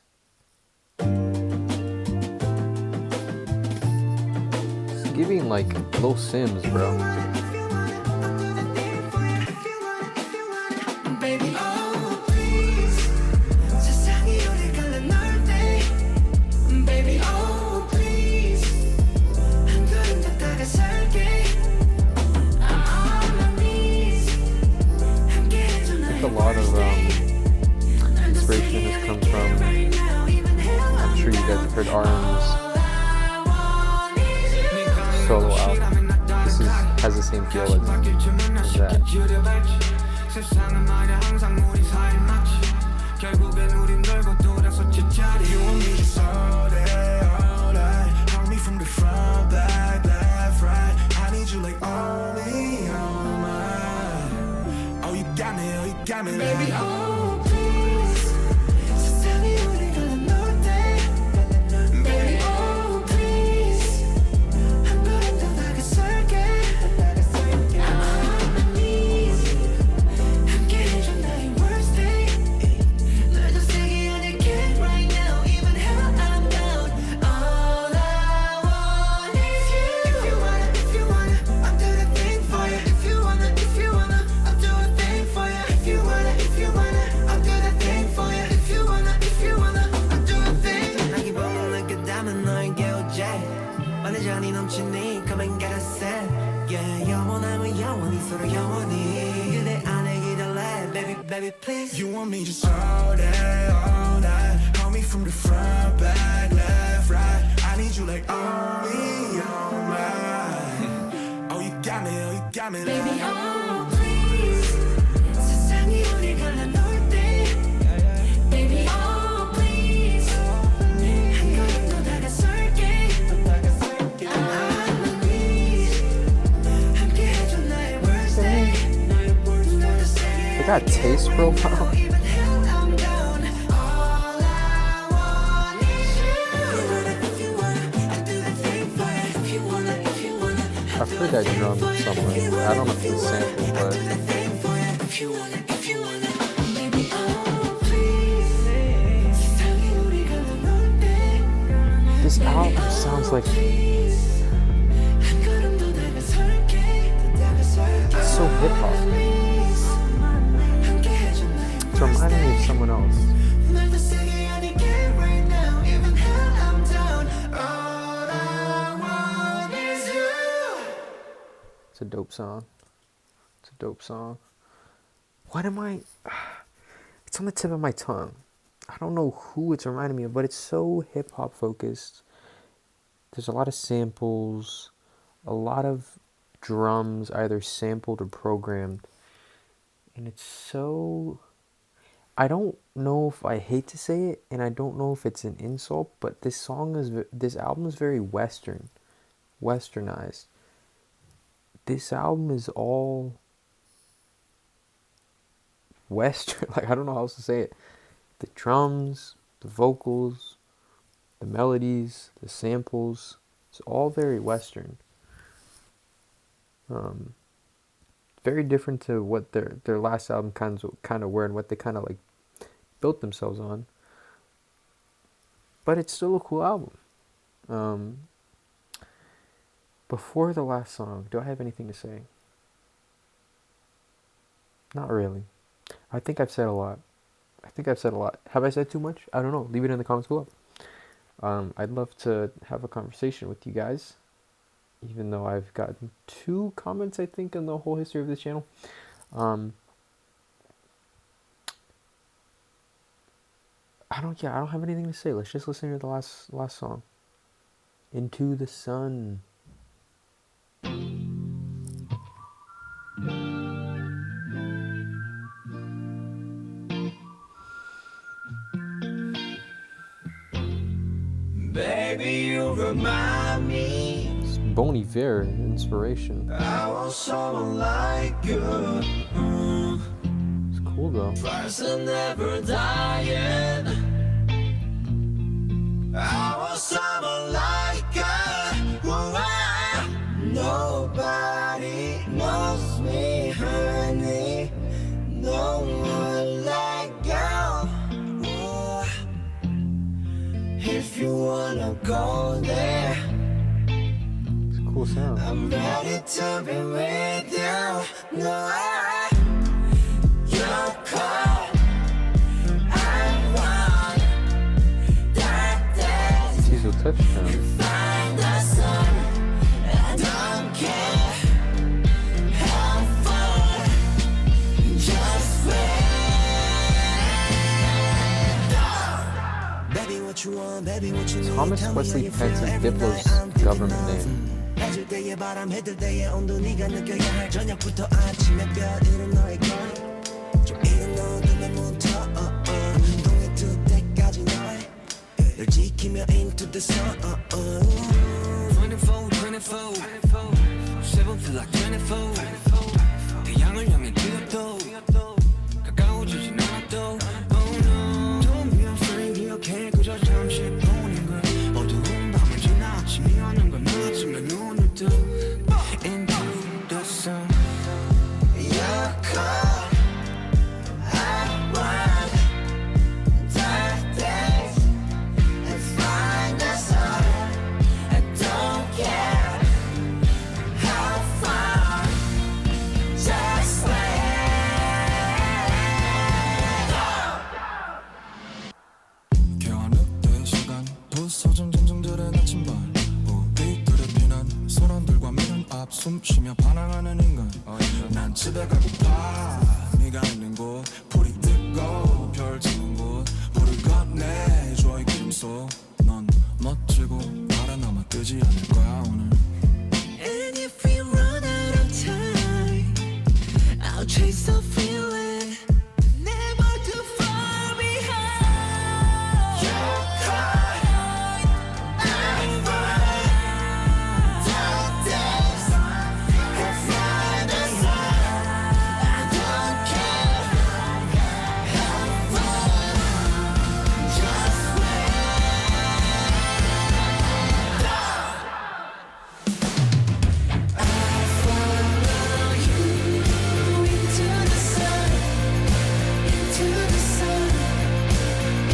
It's giving like Lil Sims, bro. A lot of inspiration has come from, I'm sure you guys have heard Arirang's solo album. This has the same feel as that. Baby, oh please, just tell me what you're gonna know day. Baby, oh please, I'm going to like a circuit. I'm on my knees, I'm getting from the worst day. 널 더 세게 안을게 right now, even hell I'm down. All I want is you. If you wanna, I'll do the thing for you. If you wanna, I'll do a thing for you. If you wanna, I'll do the thing for you. If you wanna, I'll do a thing. 나 기분을 느꼈다면 너에게 오지. 완전히 넘치니 come and get a set. Yeah, 영원하면 영원히 서로 영원히 그대 안에 기다려, baby. baby, please. You want me just all day, all night. Call me from the front, back, left, right. I need you like on me, all right. Oh, you got me, oh, you got me. Baby, oh please. 세상이 우리 갈라놓을 때. Baby, oh please. 한 걸음 더 다가설게. I'm on knees. 함께 해줘 나의 worst day. 너도 세게 They got taste profile. even hell I'm down. All I want is you. If you wanna, I'll do the thing for you. If you wanna, if you wanna, I'll I've do heard the that thing drum for you. somewhere. I don't know if it's a sample, I'll but do the thing for you. If you wanna, if you wanna, baby, oh please. 세상이 우리 갈라놓을 때. this album sounds like Please. 한 걸음 더 다가설게. it's so hip hop. Please. 함께 해줘 나의 It's reminding me of someone else. 날 더 세게 안을게 right now. Even hell I'm down. All I want is you. It's a dope song. It's a dope song. What am I? It's on the tip of my tongue. I don't know who it's reminding me of, but it's so hip hop focused. There's a lot of samples, a lot of drums, either sampled or programmed. And it's so. I don't know if I hate to say it, and I don't know if it's an insult, but this album is very westernized. This album is all Western. Like, I don't know how else to say it. The drums, the vocals, the melodies, the samples, it's all very Western. Very different to what their last album kind of were and what they kind of like built themselves on. But it's still a cool album. Before the last song, do I have anything to say? Not really. I think I've said a lot. Have I said too much? I don't know. Leave it in the comments below. I'd love to have a conversation with you guys, even though I've gotten 2 comments, I think, in the whole history of this channel. I don't have anything to say. Let's just listen to the last song. Into the Sun. Baby, you remind me. It's Bon Iver, inspiration. I want someone like you. It's cool though. Person never dying. I want someone like you. Nobody knows me, honey. No one like you. If you wanna go there, It's a cool sound. I'm ready to be with you. No, you're caught. I want that day. Diesel touchdown. Find the sun. I don't care how far. Just wait. Baby, what you want? Baby, what you need? Thomas Tell me Wesley how you feel Pence is every Diplo's night. I'm government name. 해질 때의 바람 해들 때의 온도 네가 느껴야 할 저녁부터 아침에 별이른 너의 걸 좀 이른 어둠에 묻어 운동이 뜰 때까지 널 지키며 into the sun 24, 24, 7 feel like 24 태양을 향해 뛰어도 가까워지진 않아도 Oh no Don't be afraid 기억해 그저 잠시 보는 걸 어두운 밤을 지나 아침이 오는 건 아침에 눈을 떠 into the sun You're caught I want dark days and find the sun I don't care how far just wait 겨울늦은 시간 부서진 짐승들의 나침반 우리들의 피난 소란들과 미련 앞 숨쉬며 반항하는 인간 난 집에 가고파 네가 있는 곳 불이 I'll chase the feeling, never too far behind. Your cry, I find dark days and find the sun. I don't care how far, just into the sun, into the sun,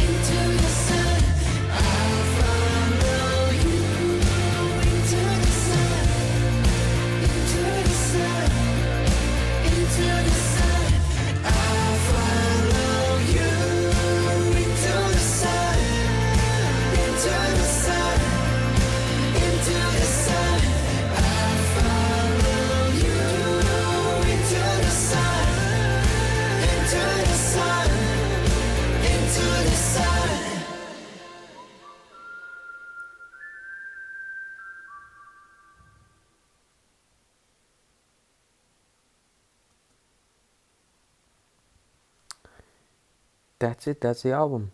into the sun. I'll follow you into the sun, into the sun, into the sun. I'll follow you into the sun, into the sun, into the sun. I'll follow you into the sun, into the sun, into the sun. That's it. That's the album.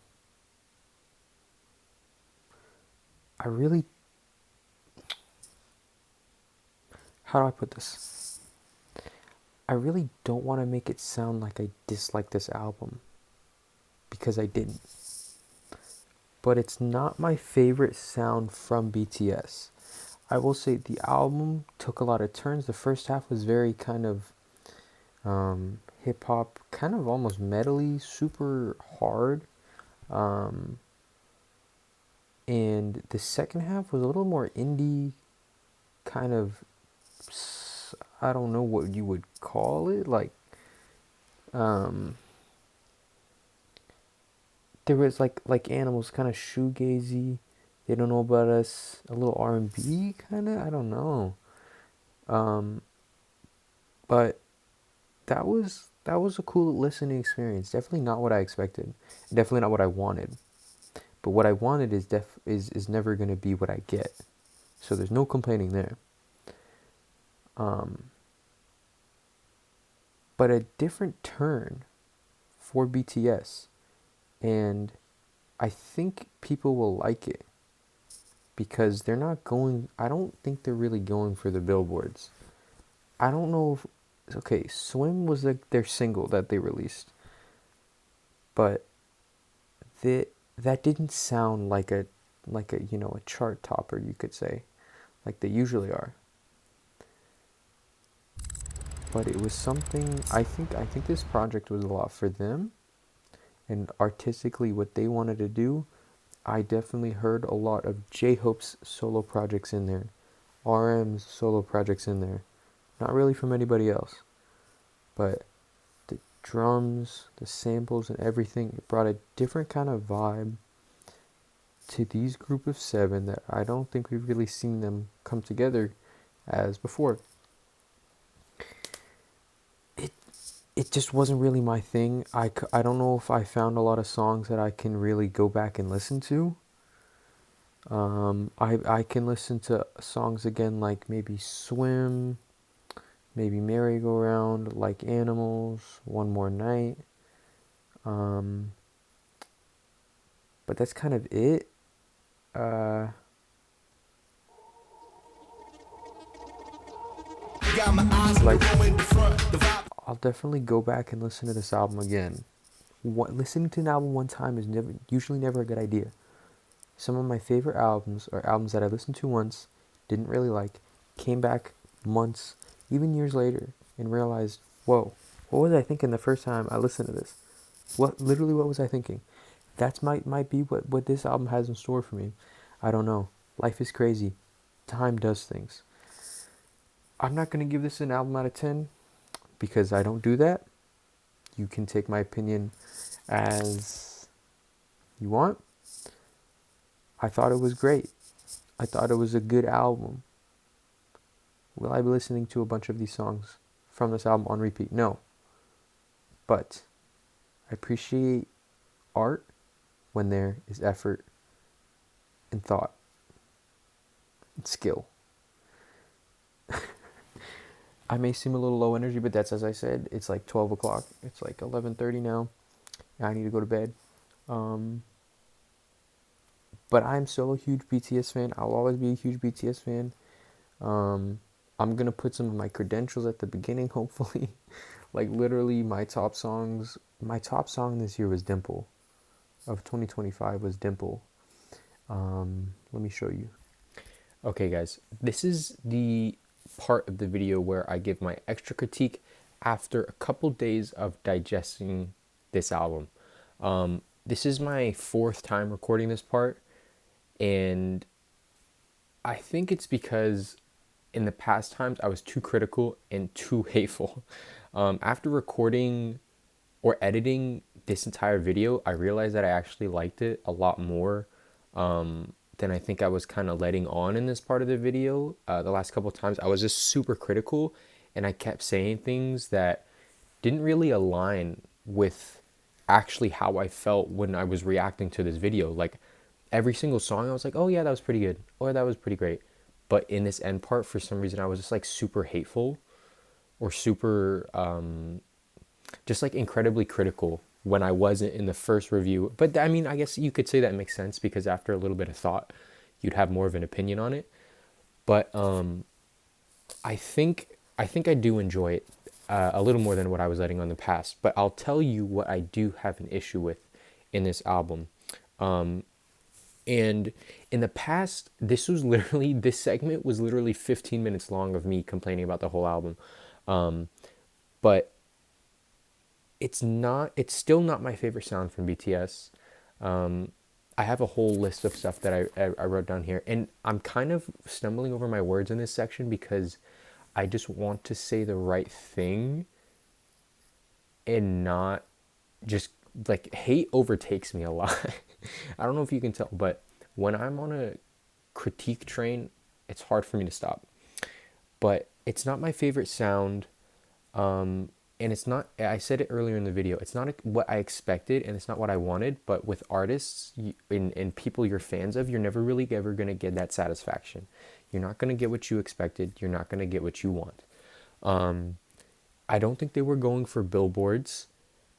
I really, how do I put this? I really don't want to make it sound like I dislike this album, because I didn't. But it's not my favorite sound from BTS. I will say the album took a lot of turns. The first half was very kind of hip hop, kind of almost metally, super hard. Um, and the second half was a little more indie, kind of, I don't know what you would call it. Like, there was like Animals, kind of shoegazy. They Don't Know About Us, a little R&B kind of. I don't know. But that was a cool listening experience. Definitely not what I expected. Definitely not what I wanted. But what I wanted is never gonna be what I get. So there's no complaining there. But a different turn for BTS, and I think people will like it because they're not going. I don't think they're really going for the billboards. I don't know if, okay, Swim was like their single that they released, but that didn't sound like a a chart topper, you could say, like they usually are. But it was something. I think this project was a lot for them, and artistically what they wanted to do. I definitely heard a lot of J-Hope's solo projects in there, RM's solo projects in there. Not really from anybody else, but the drums, the samples, and everything, it brought a different kind of vibe to these group of seven that I don't think we've really seen them come together as before. It just wasn't really my thing. I don't know if I found a lot of songs that I can really go back and listen to. I can listen to songs again, like maybe Swim, maybe Merry Go Round, Like Animals, One More Night. But that's kind of it. Got my eyes on Like, the road in the front. The vibe. I'll definitely go back and listen to this album again. Listening to an album one time is usually never a good idea. Some of my favorite albums are albums that I listened to once, didn't really like, came back months, even years later, and realized, whoa, what was I thinking the first time I listened to this? What was I thinking? That's might be what this album has in store for me. I don't know. Life is crazy. Time does things. I'm not gonna give this an album out of 10 because I don't do that. You can take my opinion as you want. I thought it was great. I thought it was a good album. Will I be listening to a bunch of these songs from this album on repeat? No. But I appreciate art when there is effort and thought and skill. I may seem a little low energy, but that's, as I said, it's like 12 o'clock. It's like 11:30 now. And I need to go to bed. Um, but I'm still a huge BTS fan. I'll always be a huge BTS fan. Um, I'm gonna put some of my credentials at the beginning, hopefully. Like literally, my top songs. My top song this year was Dimple. Of 2025 was Dimple. Let me show you. Okay, guys, this is the part of the video where I give my extra critique after a couple days of digesting this album. This is my fourth time recording this part, and I think it's because in the past times I was too critical and too hateful. After recording or editing this entire video, I realized that I actually liked it a lot more than I think I was kind of letting on in this part of the video. The last couple of times I was just super critical, and I kept saying things that didn't really align with actually how I felt when I was reacting to this video. Like every single song I was like, oh yeah, that was pretty good, or that was pretty great. But in this end part, for some reason I was just like super hateful or super just like incredibly critical when I wasn't in the first review. But I mean, I guess you could say that makes sense because after a little bit of thought, you'd have more of an opinion on it. But I think I do enjoy it a little more than what I was letting on the past. But I'll tell you what I do have an issue with in this album. And in the past, this segment was literally 15 minutes long of me complaining about the whole album. But it's still not my favorite sound from BTS. I have a whole list of stuff that I wrote down here, and I'm kind of stumbling over my words in this section because I just want to say the right thing and not just like hate overtakes me a lot. I don't know if you can tell, but when I'm on a critique train, it's hard for me to stop. But it's not my favorite sound. And it's not, I said it earlier in the video, it's not what I expected and it's not what I wanted. But with artists and people you're fans of, you're never really ever going to get that satisfaction. You're not going to get what you expected. You're not going to get what you want. I don't think they were going for billboards,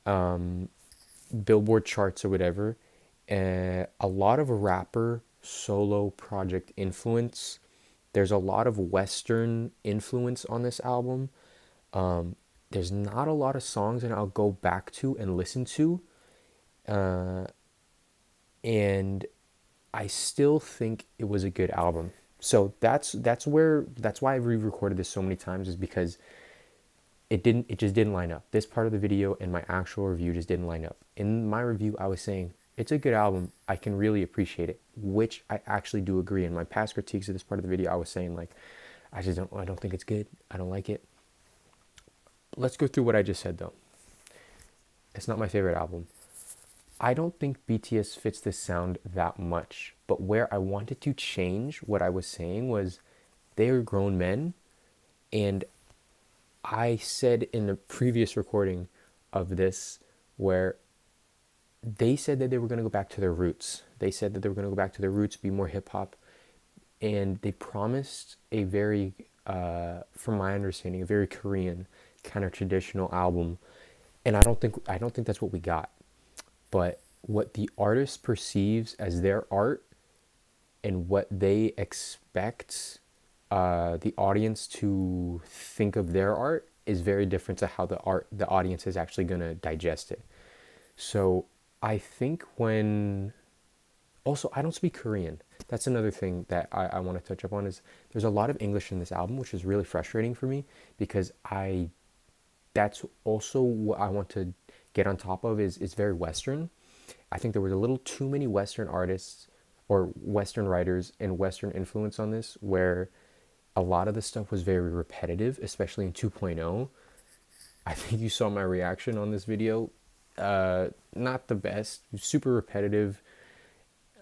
billboard charts or whatever. A lot of rapper solo project influence. There's a lot of Western influence on this album. There's not a lot of songs that I'll go back to and listen to. And I still think it was a good album. So that's why I re-recorded this so many times, is because it just didn't line up. This part of the video and my actual review just didn't line up. In my review, I was saying it's a good album. I can really appreciate it, which I actually do agree. In my past critiques of this part of the video, I was saying like, I don't think it's good. I don't like it. Let's go through what I just said though. It's not my favorite album. I don't think BTS fits this sound that much, but where I wanted to change what I was saying was they are grown men, and I said in the previous recording of this where they said that they were going to go back to their roots. They said that they were going to go back to their roots, be more hip hop, and they promised a very, from my understanding, a very Korean kind of traditional album, and I don't think that's what we got. But what the artist perceives as their art and what they expect the audience to think of their art is very different to how the audience is actually going to digest it. So I think also I don't speak Korean. That's another thing that I want to touch upon, is there's a lot of English in this album, which is really frustrating for me because that's also what I want to get on top of, is very Western. I think there was a little too many Western artists or Western writers and Western influence on this, where a lot of the stuff was very repetitive, especially in 2.0. I think you saw my reaction on this video. Not the best, super repetitive,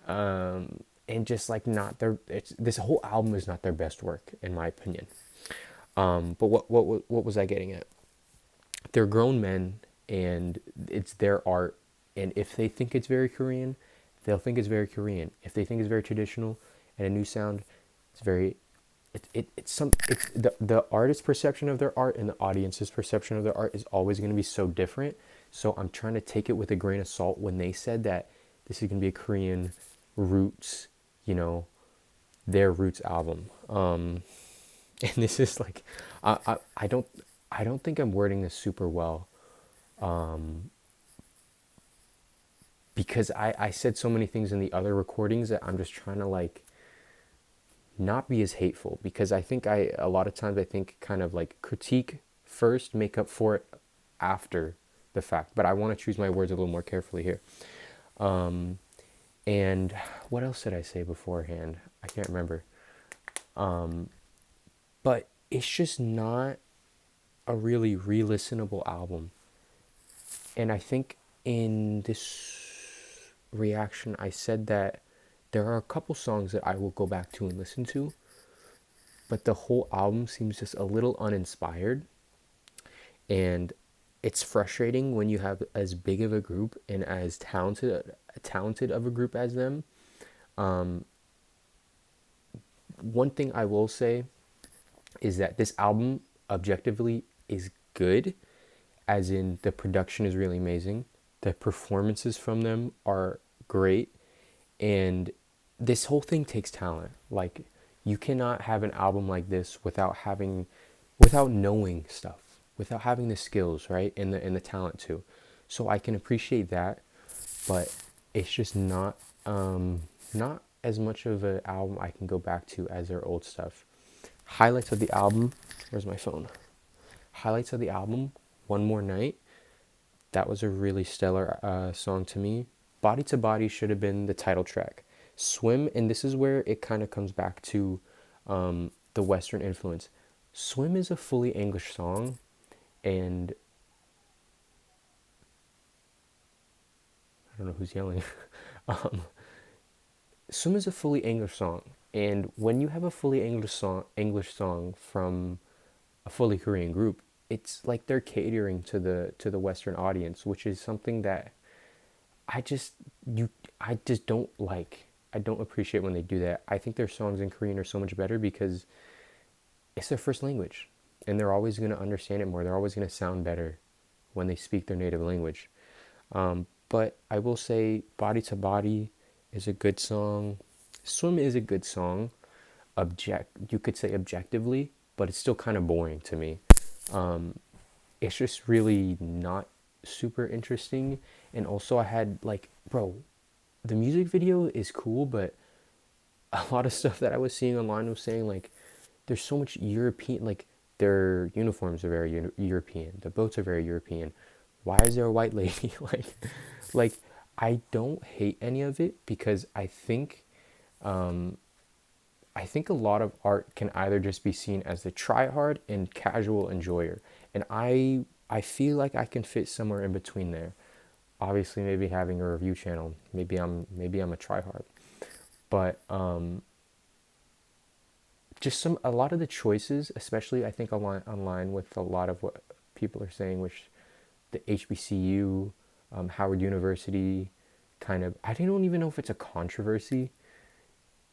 and just like not their. This whole album is not their best work, in my opinion. But what was I getting at? They're grown men, and it's their art. And if they think it's very Korean, they'll think it's very Korean. If they think it's very traditional and a new sound, it's very it's the artist's perception of their art and the audience's perception of their art is always going to be so different. So I'm trying to take it with a grain of salt when they said that this is going to be a Korean roots, you know, their roots album. And this is like, I don't think I'm wording this super well, because I said so many things in the other recordings that I'm just trying to like not be as hateful, because I think a lot of times I think kind of like critique first, make up for it after the fact. But I want to choose my words a little more carefully here. And what else did I say beforehand? I can't remember. But it's just not a really re-listenable album. And I think in this reaction, I said that there are a couple songs that I will go back to and listen to, but the whole album seems just a little uninspired. And it's frustrating when you have as big of a group and as talented of a group as them. One thing I will say is that this album objectively is good, as in the production is really amazing, the performances from them are great, and this whole thing takes talent. Like, you cannot have an album like this without knowing stuff, without having the skills, right, and the talent too. So I can appreciate that, but it's just not as much of an album I can go back to as their old stuff. Highlights of the album. Where's my phone? Highlights of the album. One More Night. That was a really stellar song to me. Body to Body should have been the title track. Swim, and this is where it kind of comes back to the Western influence. Swim is a fully English song, and I don't know who's yelling. Swim is a fully English song, and when you have a fully English song from a fully Korean group, it's like they're catering to the Western audience, which is something that I just don't like. I don't appreciate when they do that. I think their songs in Korean are so much better because it's their first language, and they're always going to understand it more. They're always going to sound better when they speak their native language. But I will say Body to Body is a good song. Swim is a good song. You could say objectively, but it's still kind of boring to me. It's just really not super interesting. And also I had like, bro, the music video is cool, but a lot of stuff that I was seeing online was saying like, there's so much European, like their uniforms are very European. The boats are very European. Why is there a white lady? like I don't hate any of it, because I think a lot of art can either just be seen as the try-hard and casual enjoyer. And I feel like I can fit somewhere in between there. Obviously, maybe having a review channel, maybe I'm a try-hard. But just a lot of the choices, especially I think online with a lot of what people are saying, which the HBCU, Howard University, kind of, I don't even know if it's a controversy.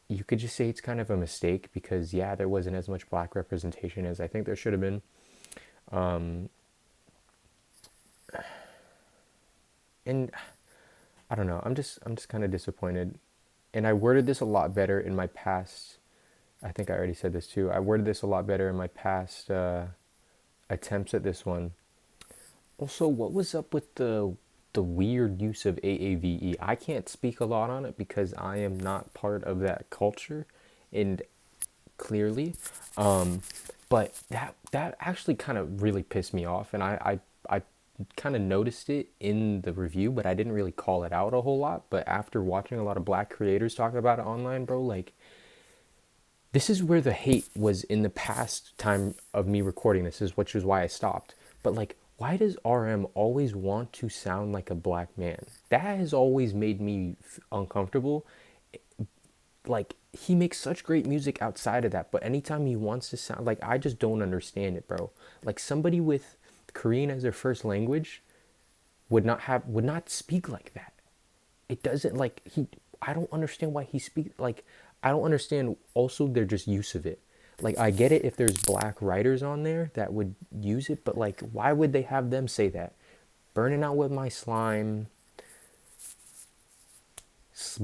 You could just say it's kind of a mistake, because yeah, there wasn't as much black representation as I think there should have been. And I don't know, I'm just kind of disappointed. And I worded this a lot better in my past. I think I already said this too. I worded this a lot better in my past attempts at this one. Also, what was up with the weird use of AAVE? I can't speak a lot on it because I am not part of that culture, and clearly, but that actually kind of really pissed me off, and I kind of noticed it in the review, but I didn't really call it out a whole lot. But after watching a lot of black creators talk about it online, bro, like, this is where the hate was in the past time of me recording this, which is why I stopped. But like, why does RM always want to sound like a black man? That has always made me uncomfortable. Like, he makes such great music outside of that, but anytime he wants to sound like, I just don't understand it, bro. Like, somebody with Korean as their first language would not speak like that. It doesn't, I don't understand why he speaks, like, I don't understand also their just use of it. like I get it if there's black writers on there that would use it, but like why would they have them say that? Burning out with my slime,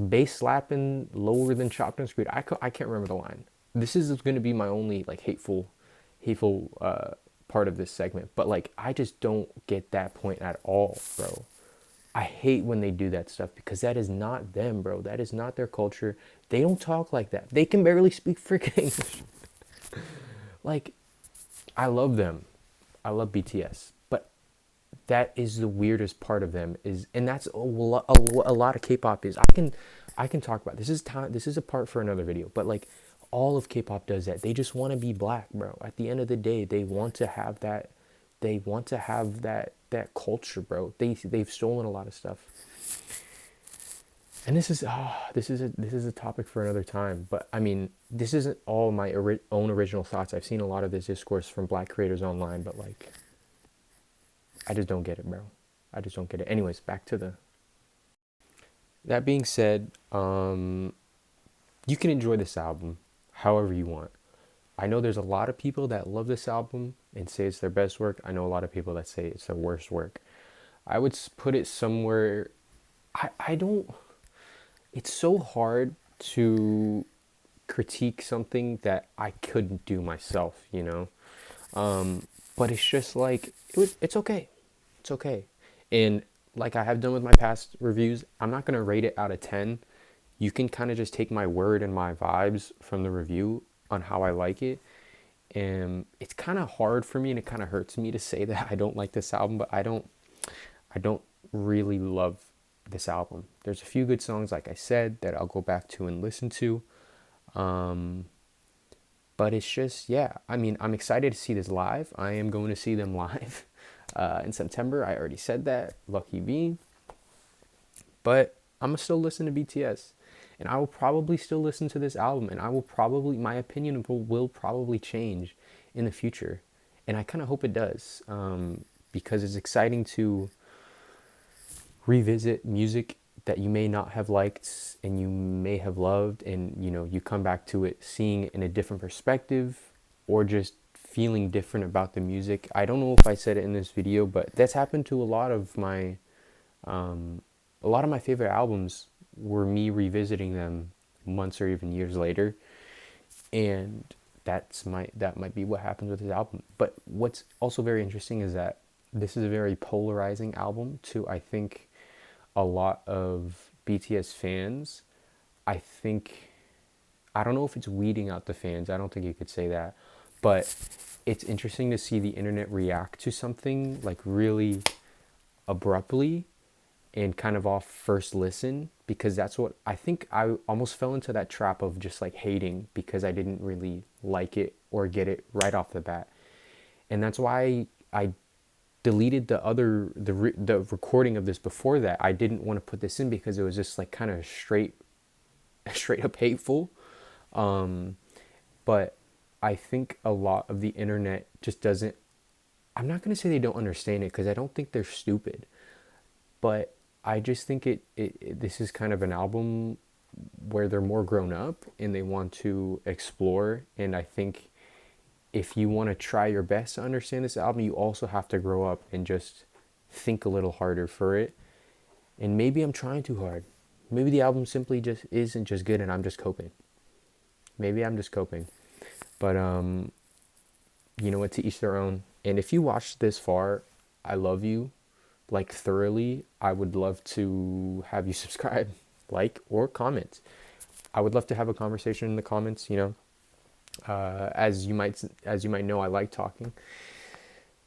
bass slapping lower than chopped and screwed. I can't remember the line. This is going to be my only like hateful part of this segment. But like I just don't get that point at all, bro. I hate when they do that stuff because that is not them, bro. That is not their culture. They don't talk like that. They can barely speak freaking English. Like, I love them. I love BTS. But that is the weirdest part of them is, and that's a lot of K-pop is. I can talk about this. This is a part for another video. But like, all of K-pop does that. They just want to be black, bro. At the end of the day, they want to have that. They want to have that culture, bro. They've stolen a lot of stuff. And this is a topic for another time. But I mean, this isn't all my own original thoughts. I've seen a lot of this discourse from black creators online, but like, I just don't get it, bro. I just don't get it. Anyways, back to the. That being said, you can enjoy this album however you want. I know there's a lot of people that love this album and say it's their best work. I know a lot of people that say it's their worst work. I would put it somewhere. I don't. It's so hard to critique something that I couldn't do myself, you know? But it's just like, it's okay. It's okay. And like I have done with my past reviews, I'm not going to rate it out of 10. You can kind of just take my word and my vibes from the review on how I like it. And it's kind of hard for me and it kind of hurts me to say that I don't like this album, but I don't really love this album. There's a few good songs, like I said, that I'll go back to and listen to. But it's just, yeah, I mean, I'm excited to see this live. I am going to see them live in September. I already said that, lucky me. But I'm going to still listen to BTS. And I will probably still listen to this album. And my opinion will probably change in the future. And I kind of hope it does. Because it's exciting to revisit music that you may not have liked and you may have loved, and you know, you come back to it seeing it in a different perspective or just feeling different about the music. I don't know if I said it in this video, but that's happened to a lot of my favorite albums were me revisiting them months or even years later, and that might be what happens with this album. But what's also very interesting is that this is a very polarizing album to, I think, a lot of BTS fans. I don't know if it's weeding out the fans. I don't think you could say that. But it's interesting to see the internet react to something like really abruptly and kind of off first listen, because that's what I think. I almost fell into that trap of just like hating because I didn't really like it or get it right off the bat. And that's why I deleted the recording of this before that. I didn't want to put this in because it was just like kind of straight up hateful. But I think a lot of the internet just doesn't, I'm not going to say they don't understand it because I don't think they're stupid, but I just think this is kind of an album where they're more grown up and they want to explore. And I think if you want to try your best to understand this album, you also have to grow up and just think a little harder for it. And maybe I'm trying too hard. Maybe the album simply just isn't just good and I'm just coping. Maybe I'm just coping. But, you know what, to each their own. And if you watched this far, I love you, like thoroughly. I would love to have you subscribe, like, or comment. I would love to have a conversation in the comments, you know. As you might know, I like talking.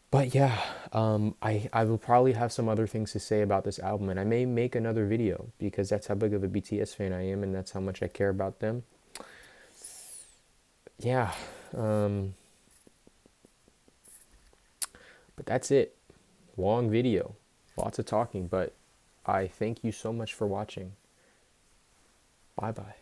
But yeah, I will probably have some other things to say about this album, and I may make another video because that's how big of a BTS fan I am, and that's how much I care about them. Yeah, but that's it. Long video, lots of talking, but I thank you so much for watching. Bye bye.